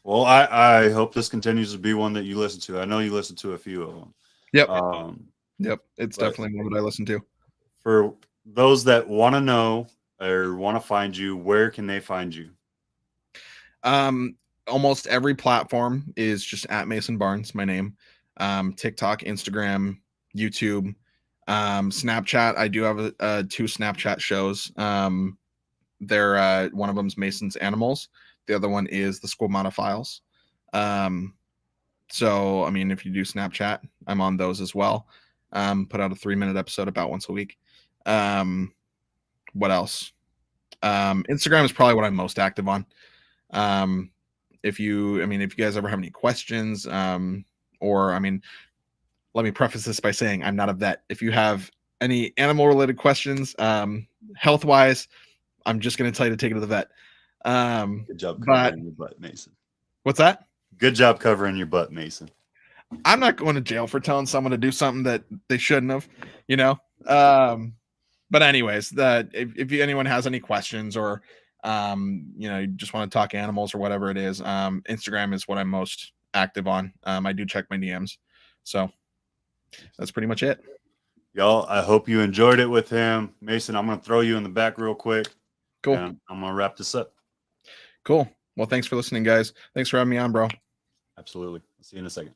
Well, I hope this continues to be one that you listen to. I know you listen to a few of them. Yep. Yep. It's definitely one that I listen to. For those that want to know, or want to find you, where can they find you? Almost every platform is just at Mason Barnes, my name. TikTok, Instagram, YouTube, Snapchat. I do have two Snapchat shows. They're one of them's Mason's Animals. The other one is the Squamata Files. So I mean, if you do Snapchat, I'm on those as well. Put out a 3-minute episode about once a week. What else? Instagram is probably what I'm most active on. If you guys ever have any questions, or I mean, let me preface this by saying I'm not a vet. If you have any animal related questions, health wise, I'm just going to tell you to take it to the vet. Good job covering your butt, Mason. What's that? Good job covering your butt, Mason. I'm not going to jail for telling someone to do something that they shouldn't have, but anyways, if anyone has any questions or, you just want to talk animals or whatever it is, Instagram is what I'm most active on. I do check my DMs. So that's pretty much it. Y'all, I hope you enjoyed it with him. Mason, I'm going to throw you in the back real quick. Cool. And I'm going to wrap this up. Cool. Well, thanks for listening, guys. Thanks for having me on, bro. Absolutely. I'll see you in a second.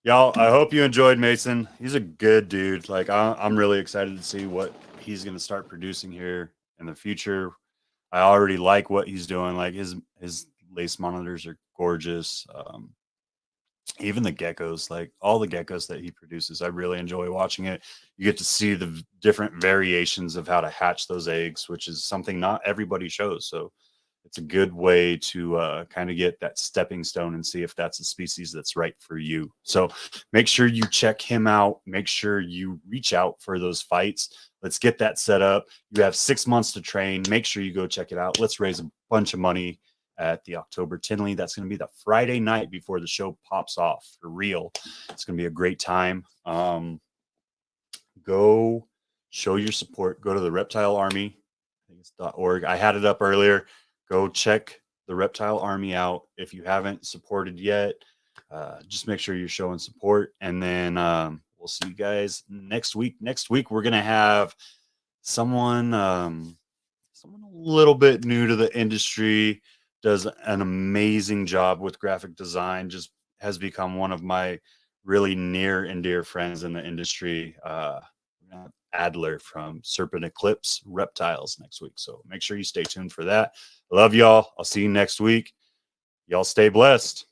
Y'all, I hope you enjoyed Mason. He's a good dude. Like, I'm really excited to see what he's going to start producing here in the future. I already like what he's doing. Like, his lace monitors are gorgeous. Even the geckos, like all the geckos that he produces, I really enjoy watching it. You get to see the different variations of how to hatch those eggs, which is something not everybody shows. So it's a good way to kind of get that stepping stone and see if that's a species that's right for you. So make sure you check him out. Make sure you reach out for those fights. Let's get that set up. You have 6 months to train. Make sure you go check it out. Let's raise a bunch of money at the October Tinley. That's going to be the Friday night before the show pops off for real. It's going to be a great time. Go show your support. Go to the Reptile Army. I think it's .org. I had it up earlier. Go check the Reptile Army out. If you haven't supported yet, just make sure you're showing support. And then we'll see you guys next week. Next week, we're going to have someone a little bit new to the industry, does an amazing job with graphic design, just has become one of my really near and dear friends in the industry. Adler from Serpent Eclipse Reptiles next week. So make sure you stay tuned for that. Love y'all. I'll see you next week. Y'all stay blessed.